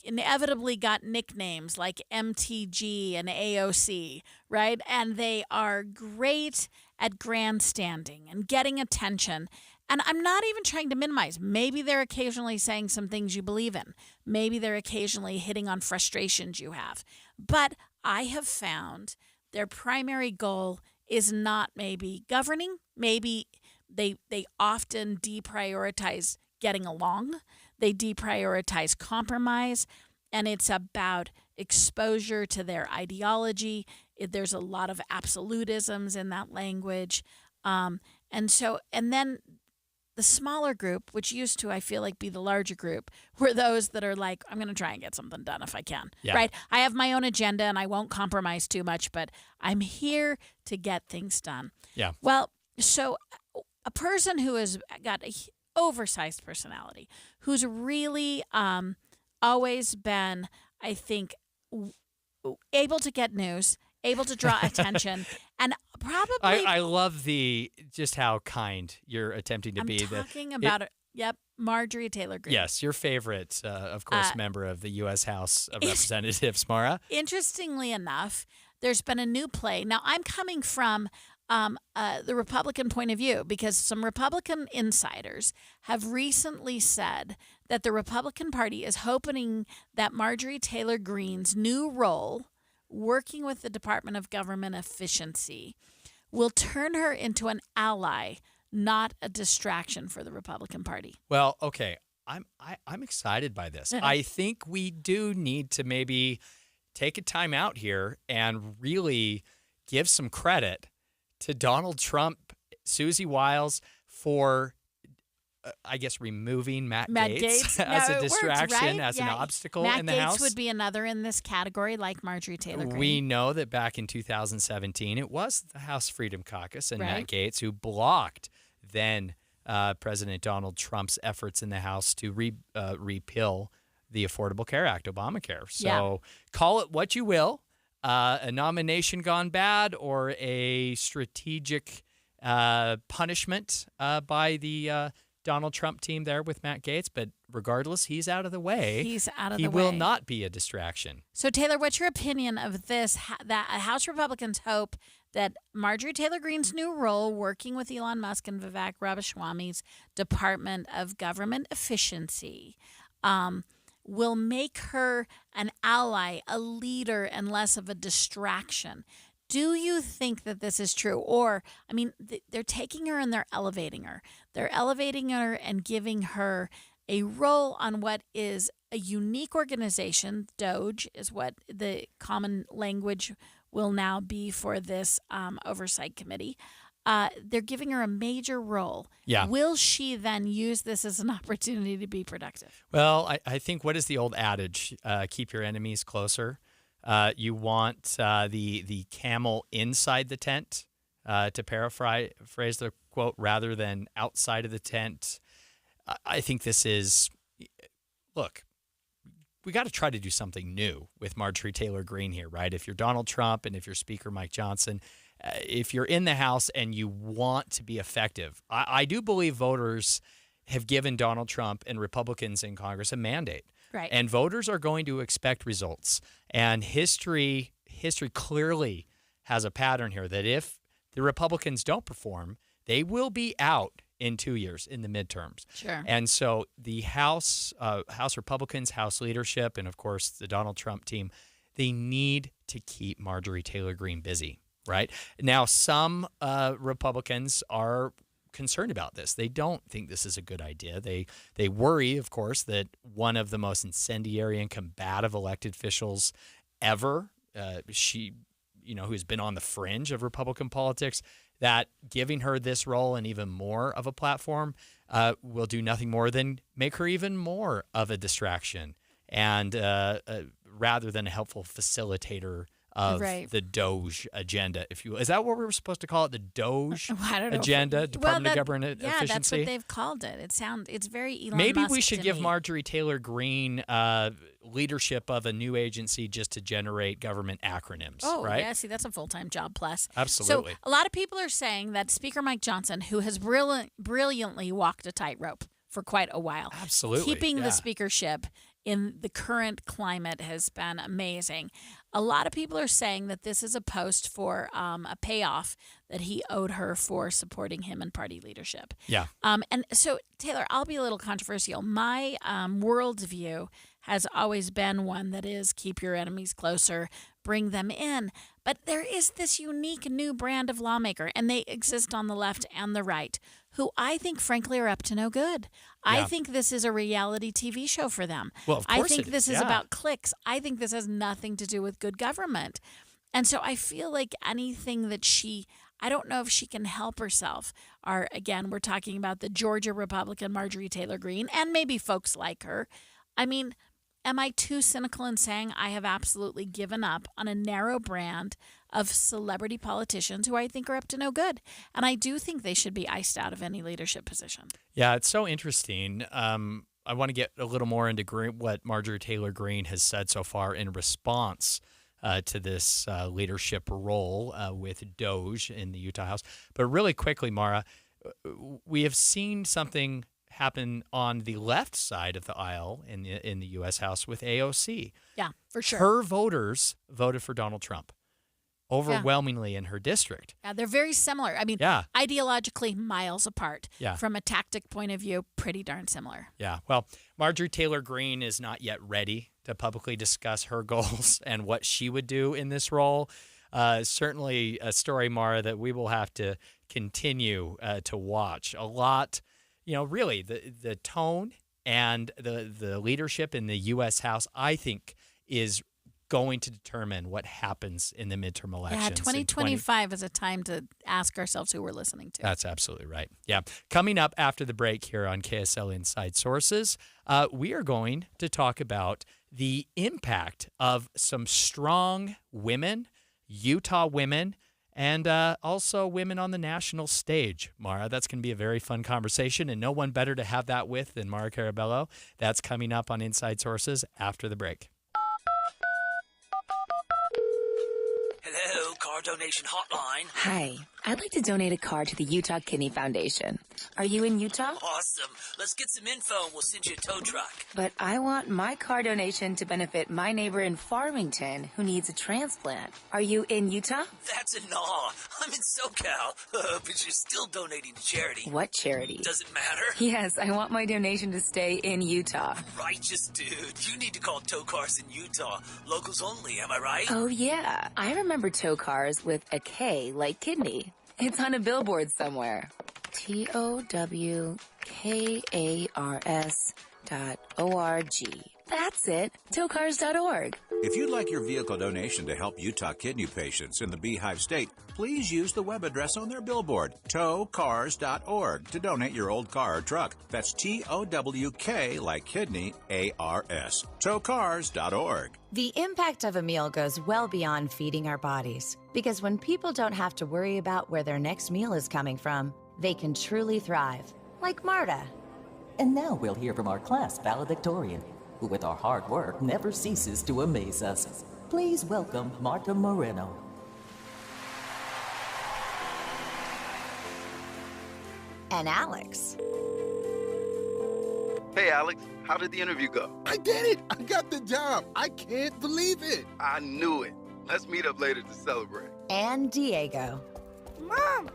inevitably got nicknames like MTG and AOC, right? And they are great at grandstanding and getting attention. And I'm not even trying to minimize. Maybe they're occasionally saying some things you believe in. Maybe they're occasionally hitting on frustrations you have. But I have found their primary goal is not maybe governing. Maybe they often deprioritize getting along. They deprioritize compromise. And it's about exposure to their ideology. There's a lot of absolutisms in that language. And then the smaller group, which used to, I feel like, be the larger group, were those that are like, I'm going to try and get something done if I can, right? I have my own agenda and I won't compromise too much, but I'm here to get things done. Yeah. Well, so a person who has got an oversized personality, who's really always been, I think, able to get news, able to draw attention, and probably I love just how kind you're attempting to be. I'm talking about Marjorie Taylor Greene. Yes, your favorite, of course, member of the U.S. House of Representatives, Mara. Interestingly enough, there's been a new play. Now, I'm coming from the Republican point of view because some Republican insiders have recently said that the Republican Party is hoping that Marjorie Taylor Greene's new role, working with the Department of Government Efficiency, will turn her into an ally, not a distraction for the Republican Party. Well, okay, I'm excited by this. I think we do need to maybe take a time out here and really give some credit to Donald Trump, Susie Wiles, for I guess removing Matt Gaetz as a distraction, as an obstacle in the House. Matt Gaetz would be another in this category, like Marjorie Taylor Greene. We know that back in 2017, it was the House Freedom Caucus and Matt Gaetz who blocked then President Donald Trump's efforts in the House to repeal the Affordable Care Act, Obamacare. So call it what you will, a nomination gone bad or a strategic punishment by the Donald Trump team there with Matt Gaetz, but regardless, he's out of the way. He's out of the way. He will not be a distraction. So, Taylor, what's your opinion of this? That House Republicans hope that Marjorie Taylor Greene's new role, working with Elon Musk and Vivek Ramaswamy's Department of Government Efficiency, will make her an ally, a leader, and less of a distraction. Do you think that this is true? Or, I mean, they're taking her and they're elevating her. They're elevating her and giving her a role on what is a unique organization. DOGE is what the common language will now be for this oversight committee. They're giving her a major role. Yeah. Will she then use this as an opportunity to be productive? Well, I think, what is the old adage? Keep your enemies closer. You want the camel inside the tent, to paraphrase the quote, rather than outside of the tent. I think this is, look, we got to try to do something new with Marjorie Taylor Greene here, right? If you're Donald Trump and if you're Speaker Mike Johnson, if you're in the House and you want to be effective, I do believe voters have given Donald Trump and Republicans in Congress a mandate. Right. And voters are going to expect results. And history clearly has a pattern here that if the Republicans don't perform, they will be out in 2 years in the midterms. Sure. And so the House Republicans, House leadership, and of course the Donald Trump team, they need to keep Marjorie Taylor Greene busy, right? Now, some Republicans are concerned about this. They don't think this is a good idea. They worry, of course, that one of the most incendiary and combative elected officials ever, who has been on the fringe of Republican politics, that giving her this role and even more of a platform will do nothing more than make her even more of a distraction, and rather than a helpful facilitator of the DOGE agenda, if you will. Is that what we were supposed to call it? The DOGE agenda, Department of Government Efficiency? Yeah, that's what they've called it. It's very Elon Maybe Musk we should to give me. Marjorie Taylor Greene leadership of a new agency just to generate government acronyms, right? Yeah, see, that's a full-time job plus. Absolutely. So a lot of people are saying that Speaker Mike Johnson, who has brilliantly walked a tightrope for quite a while, keeping the speakership in the current climate has been amazing. A lot of people are saying that this is a post for a payoff that he owed her for supporting him in party leadership. Yeah. And so, Taylor, I'll be a little controversial. My worldview has always been one that is keep your enemies closer, bring them in. But there is this unique new brand of lawmaker, and they exist on the left and the right, who I think, frankly, are up to no good. I think this is a reality TV show for them. Well, of course I think it this is, is about clicks. I think this has nothing to do with good government. And so I feel like anything that I don't know if she can help herself. Again, we're talking about the Georgia Republican Marjorie Taylor Greene and maybe folks like her. I mean, am I too cynical in saying I have absolutely given up on a narrow brand of celebrity politicians who I think are up to no good? And I do think they should be iced out of any leadership position. Yeah, it's so interesting. I want to get a little more into what Marjorie Taylor Greene has said so far in response to this leadership role with DOGE in the Utah House. But really quickly, Mara, we have seen something happen on the left side of the aisle in the U.S. House with AOC. Yeah, for sure. Her voters voted for Donald Trump overwhelmingly in her district. Yeah, they're very similar. I mean, ideologically miles apart. Yeah. From a tactic point of view, pretty darn similar. Yeah. Well, Marjorie Taylor Greene is not yet ready to publicly discuss her goals and what she would do in this role. Certainly a story, Mara, that we will have to continue to watch. A lot, really the tone and the leadership in the U.S. House, I think, is going to determine what happens in the midterm elections. Yeah, 2025 is a time to ask ourselves who we're listening to. That's absolutely right. Yeah. Coming up after the break here on KSL Inside Sources, we are going to talk about the impact of some strong women, Utah women, and also women on the national stage. Mara, that's going to be a very fun conversation, and no one better to have that with than Mara Carabello. That's coming up on Inside Sources after the break. Hello, car donation hotline. Hi, I'd like to donate a car to the Utah Kidney Foundation. Are you in Utah? Awesome. Let's get some info and we'll send you a tow truck. But I want my car donation to benefit my neighbor in Farmington who needs a transplant. Are you in Utah? That's a gnaw. I'm in SoCal, but you're still donating to charity. What charity? Does it matter? Yes, I want my donation to stay in Utah. Righteous dude. You need to call tow cars in Utah. Locals only, am I right? Oh, yeah. I remember tow cars with a K like kidney. It's on a billboard somewhere. TOWKARS.org. That's it. Towcars.org. If you'd like your vehicle donation to help Utah kidney patients in the Beehive State, please use the web address on their billboard, towcars.org, to donate your old car or truck. That's TOWK like kidney, ARS. Towcars.org. The impact of a meal goes well beyond feeding our bodies, because when people don't have to worry about where their next meal is coming from, they can truly thrive, like Marta. And now we'll hear from our class valedictorian, who with our hard work never ceases to amaze us. Please welcome Marta Moreno. And Alex. Hey, Alex, how did the interview go? I did it! I got the job! I can't believe it! I knew it. Let's meet up later to celebrate. And Diego. Mom!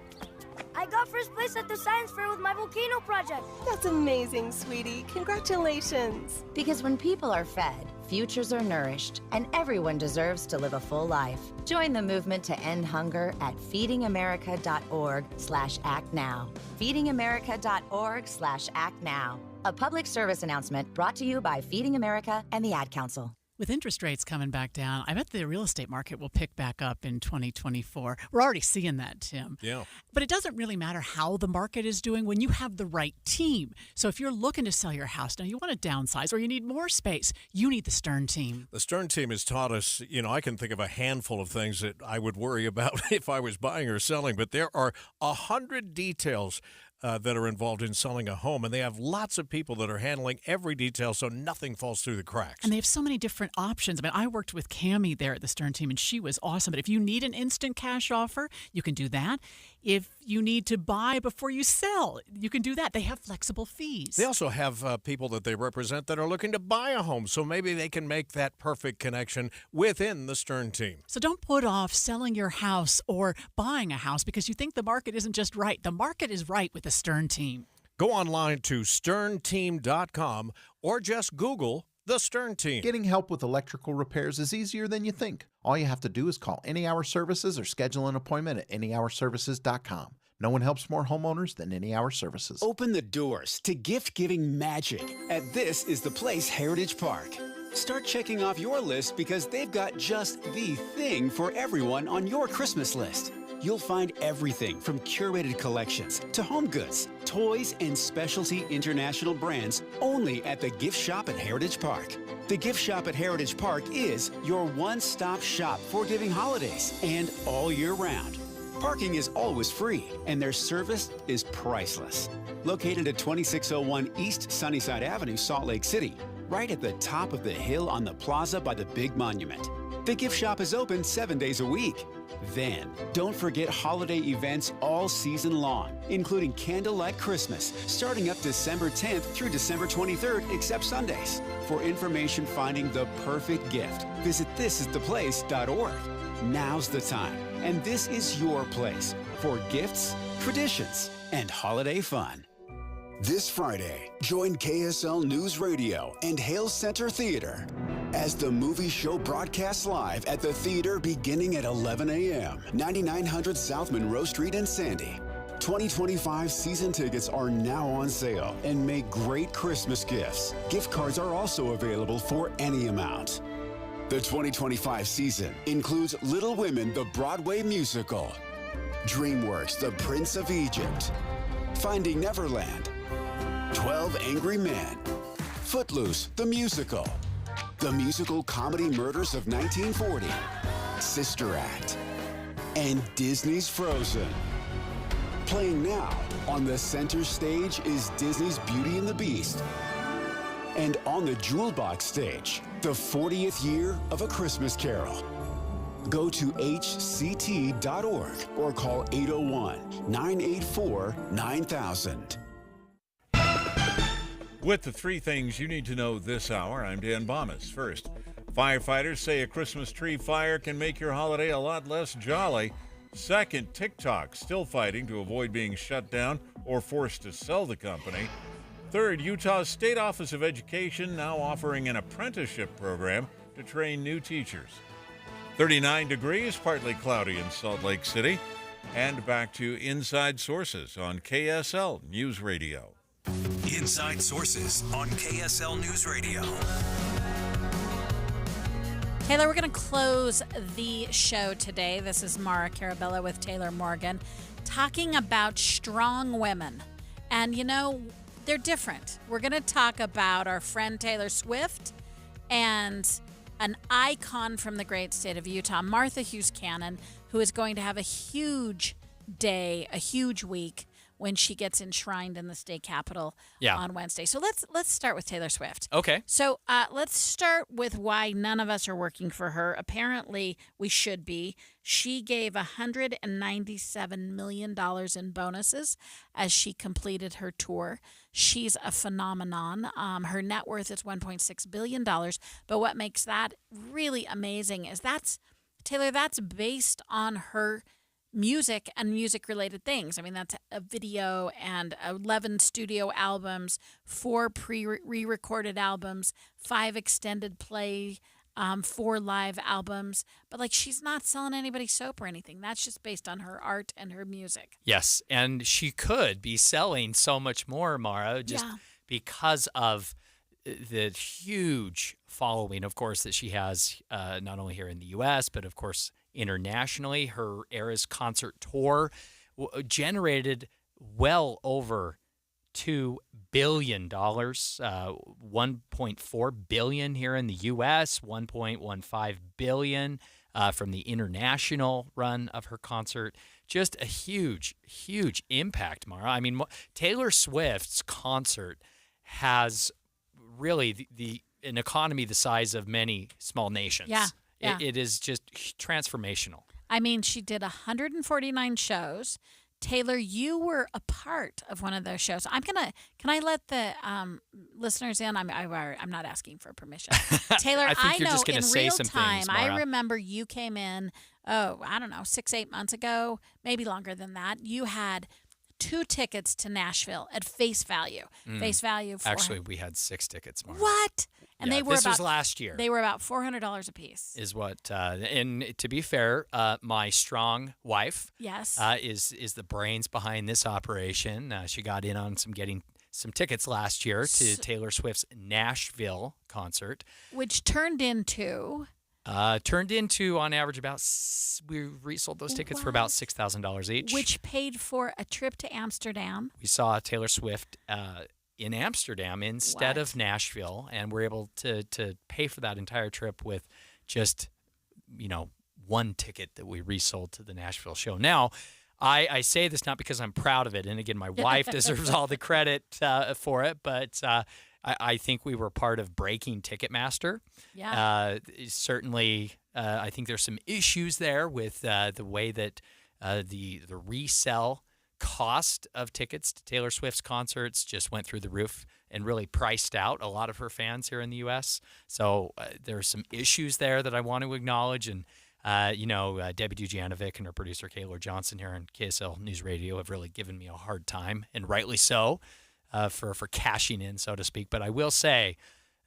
I got first place at the science fair with my volcano project. That's amazing, sweetie. Congratulations. Because when people are fed, futures are nourished, and everyone deserves to live a full life. Join the movement to end hunger at feedingamerica.org/actnow. feedingamerica.org/actnow. A public service announcement brought to you by Feeding America and the Ad Council. With interest rates coming back down, I bet the real estate market will pick back up in 2024. We're already seeing that, Tim. Yeah. But it doesn't really matter how the market is doing when you have the right team. So if you're looking to sell your house, now you want to downsize or you need more space, you need the Stern team. The Stern team has taught us, I can think of a handful of things that I would worry about if I was buying or selling, but there are 100 details that are involved in selling a home, and they have lots of people that are handling every detail so nothing falls through the cracks. And they have so many different options. I mean, I worked with Cammie there at the Stern team, and she was awesome. But if you need an instant cash offer, you can do that. If you need to buy before you sell, you can do that. They have flexible fees. They also have people that they represent that are looking to buy a home, so maybe they can make that perfect connection within the Stern team. So don't put off selling your house or buying a house because you think the market isn't just right. The market is right with the Stern team. Go online to sternteam.com or just Google the Stern team. Getting help with electrical repairs is easier than you think. All you have to do is call Any Hour Services or schedule an appointment at anyhourservices.com. No one helps more homeowners than Any Hour Services. Open the doors to gift-giving magic at This Is the Place Heritage Park. Start checking off your list because they've got just the thing for everyone on your Christmas list. You'll find everything from curated collections to home goods, toys, and specialty international brands only at the gift shop at Heritage Park. The gift shop at Heritage Park is your one-stop shop for giving holidays and all year round. Parking is always free, and their service is priceless. Located at 2601 East Sunnyside Avenue, Salt Lake City, right at the top of the hill on the plaza by the big monument. The gift shop is open 7 days a week. Then, don't forget holiday events all season long, including Candlelight Christmas, starting up December 10th through December 23rd, except Sundays. For information finding the perfect gift, visit thisistheplace.org. Now's the time, and this is your place for gifts, traditions, and holiday fun. This Friday, join KSL News Radio and Hale Center Theater as the movie show broadcasts live at the theater beginning at 11 a.m., 9900 South Monroe Street in Sandy. 2025 season tickets are now on sale and make great Christmas gifts. Gift cards are also available for any amount. The 2025 season includes Little Women, the Broadway musical, DreamWorks, The Prince of Egypt, Finding Neverland, 12 Angry Men, Footloose, the musical Comedy Murders of 1940, Sister Act, and Disney's Frozen. Playing now on the center stage is Disney's Beauty and the Beast. And on the Jewel Box stage, the 40th year of A Christmas Carol. Go to hct.org or call 801-984-9000. With the three things you need to know this hour, I'm Dan Bomas. First, firefighters say a Christmas tree fire can make your holiday a lot less jolly. Second, TikTok still fighting to avoid being shut down or forced to sell the company. Third, Utah's State Office of Education now offering an apprenticeship program to train new teachers. 39 degrees, partly cloudy in Salt Lake City. And back to Inside Sources on KSL News Radio. Inside Sources on KSL News Radio. Taylor, we're going to close the show today. This is Mara Carabella with Taylor Morgan talking about strong women. And, you know, they're different. We're going to talk about our friend Taylor Swift and an icon from the great state of Utah, Martha Hughes Cannon, who is going to have a huge day, a huge week when she gets enshrined in the state capitol on Wednesday. So let's start with Taylor Swift. Okay. So let's start with why none of us are working for her. Apparently, we should be. She gave $197 million in bonuses as she completed her tour. She's a phenomenon. Her net worth is $1.6 billion. But what makes that really amazing is that's based on her music and music-related things. I mean, that's a video and 11 studio albums, 4 re-recorded albums, 5 extended play, 4 live albums. But, like, she's not selling anybody soap or anything. That's just based on her art and her music. Yes, and she could be selling so much more, Mara, just because of the huge following, of course, that she has not only here in the U.S., but, of course, internationally. Her Eras concert tour generated well over $2 billion, $1.4 billion here in the U.S., $1.15 billion from the international run of her concert. Just a huge, huge impact, Mara. I mean, Taylor Swift's concert has really an economy the size of many small nations. Yeah. It is just transformational. I mean, she did 149 shows. Taylor, you were a part of one of those shows. Can I let the listeners in? I'm not asking for permission. Taylor, I think you're know just gonna in say real some time, things, Mara. I remember you came in, I don't know, 6-8 months ago, maybe longer than that. You had 2 tickets to Nashville at face value. Face value for Actually, we had 6 tickets, Mara. What? And they were this was last year. They were about $400 a piece. Is what, and to be fair, my strong wife, yes, is the brains behind this operation. She got in on getting some tickets last year to Taylor Swift's Nashville concert, which turned into on average we resold those tickets for about $6,000 each, which paid for a trip to Amsterdam. We saw Taylor Swift in Amsterdam instead of Nashville, and we're able to pay for that entire trip with just, one ticket that we resold to the Nashville show. Now, I say this not because I'm proud of it, and again, my wife deserves all the credit for it, but I think we were part of breaking Ticketmaster. Yeah. Certainly, I think there's some issues there with the way that the resell cost of tickets to Taylor Swift's concerts just went through the roof and really priced out a lot of her fans here in the U.S. So there are some issues there that I want to acknowledge. And, Debbie Dujanovic and her producer, Kaylor Johnson here on KSL News Radio have really given me a hard time, and rightly so, for cashing in, so to speak. But I will say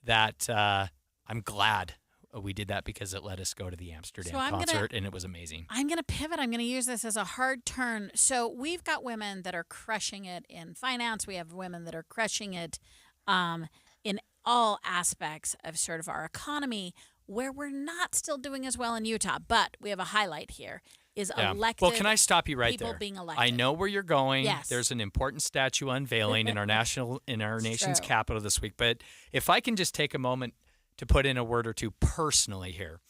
that I'm glad we did that because it let us go to the Amsterdam concert, and it was amazing. I'm going to pivot. I'm going to use this as a hard turn. So we've got women that are crushing it in finance. We have women that are crushing it in all aspects of sort of our economy. Where we're not still doing as well in Utah, but we have a highlight here, is elected. Well, can I stop you right people there? Being elected. I know where you're going. Yes. There's an important statue unveiling in our nation's true. capital this week. But if I can just take a moment to put in a word or two personally here.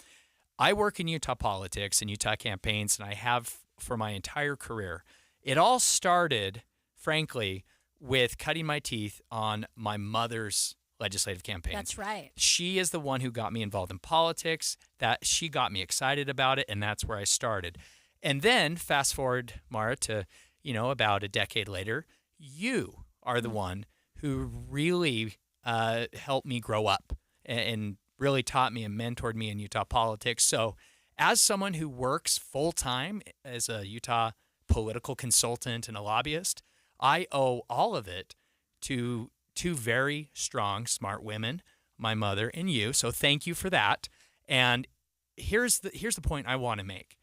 I work in Utah politics and Utah campaigns, and I have for my entire career. It all started, frankly, with cutting my teeth on my mother's legislative campaign. That's right. She is the one who got me involved in politics, that she got me excited about it, and that's where I started. And then fast forward, Mara, to, about a decade later, you are the one who really helped me grow up and really taught me and mentored me in Utah politics. So as someone who works full-time as a Utah political consultant and a lobbyist, I owe all of it to two very strong, smart women, my mother and you. So thank you for that. And here's the point I want to make.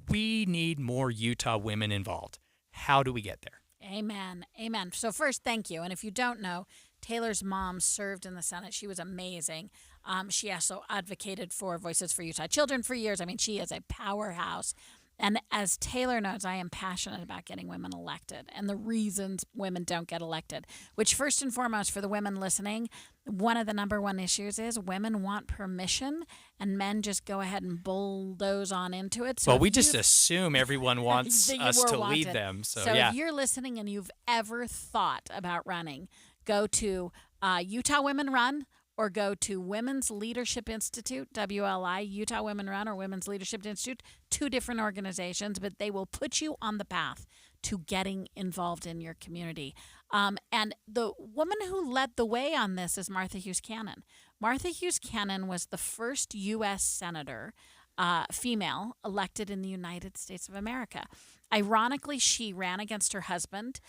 We need more Utah women involved. How do we get there? Amen. Amen. So first, thank you. And if you don't know, Taylor's mom served in the Senate. She was amazing. She also advocated for Voices for Utah Children for years. I mean, she is a powerhouse. And as Taylor knows, I am passionate about getting women elected and the reasons women don't get elected, which first and foremost for the women listening, one of the number one issues is women want permission and men just go ahead and bulldoze on into it. So well, we just assume everyone wants us to lead them. So yeah. If you're listening and you've ever thought about running, go to Utah Women Run, or go to Women's Leadership Institute, WLI, Utah Women Run or Women's Leadership Institute, two different organizations, but they will put you on the path to getting involved in your community. And the woman who led the way on this is Martha Hughes Cannon. Martha Hughes Cannon was the first U.S. Senator, female, elected in the United States of America. Ironically, she ran against her husband.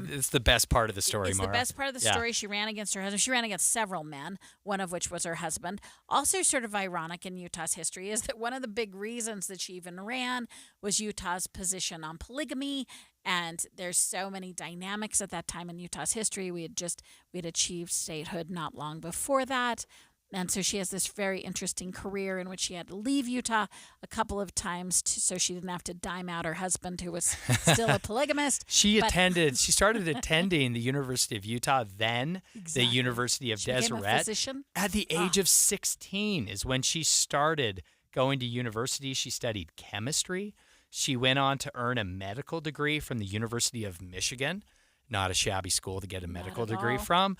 It's the best part of the story, It's Mara. the best part of the story. She ran against her husband. She ran against several men, one of which was her husband. Also sort of ironic in Utah's history is that one of the big reasons that she even ran was Utah's position on polygamy. And there's so many dynamics at that time in Utah's history. We had achieved statehood not long before that. And so she has this very interesting career in which she had to leave Utah a couple of times so she didn't have to dime out her husband, who was still a polygamist. She started attending the University of Utah, then the University of Deseret. She became a physician. At the age of 16 is when she started going to university. She studied chemistry. She went on to earn a medical degree from the University of Michigan, not a shabby school to get a medical degree from.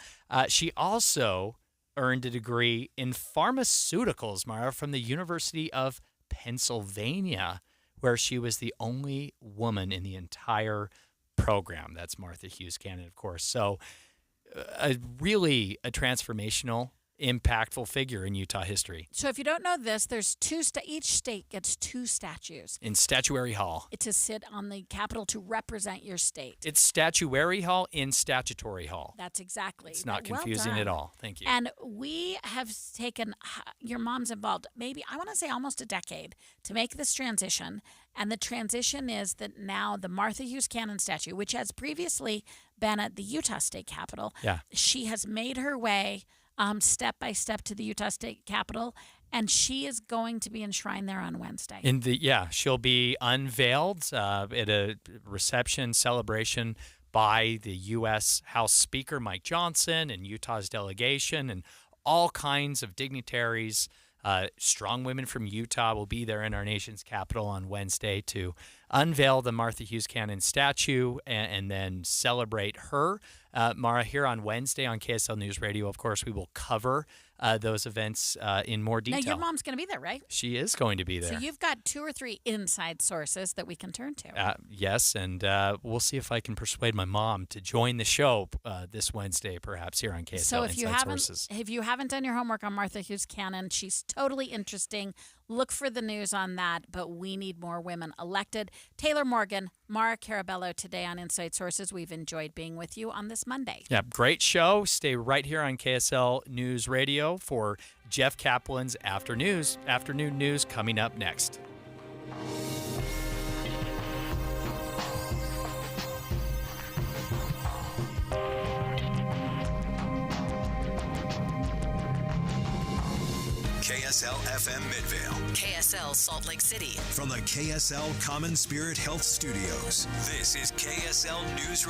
She also earned a degree in pharmaceuticals, Mara, from the University of Pennsylvania, where she was the only woman in the entire program. That's Martha Hughes Cannon, of course. So really a transformational, impactful figure in Utah history. So if you don't know this, there's each state gets two statues. In Statuary Hall. To sit on the Capitol to represent your state. It's Statuary Hall in Statutory Hall. That's exactly. It's not confusing at all. Thank you. And we have taken, your mom's involved, maybe, I want to say almost a decade to make this transition. And the transition is that now the Martha Hughes Cannon statue, which has previously been at the Utah State Capitol, she has made her way step by step to the Utah State Capitol, and she is going to be enshrined there on Wednesday. She'll be unveiled at a reception celebration by the U.S. House Speaker Mike Johnson and Utah's delegation, and all kinds of dignitaries. Strong women from Utah will be there in our nation's capital on Wednesday to unveil the Martha Hughes Cannon statue and then celebrate her. Mara, here on Wednesday on KSL News Radio, of course, we will cover those events in more detail. Now, your mom's going to be there, right? She is going to be there. So you've got 2 or 3 inside sources that we can turn to. Yes, and we'll see if I can persuade my mom to join the show this Wednesday, perhaps, here on KSL So if Sources. if you haven't done your homework on Martha Hughes Cannon, she's totally interesting. Look for the news on that, but we need more women elected. Taylor Morgan, Mara Carabello today on Inside Sources. We've enjoyed being with you on this Monday. Yeah, great show. Stay right here on KSL News Radio for Jeff Kaplan's afternoon news coming up next. KSL FM Midvale. KSL Salt Lake City. From the KSL Common Spirit Health Studios, this is KSL News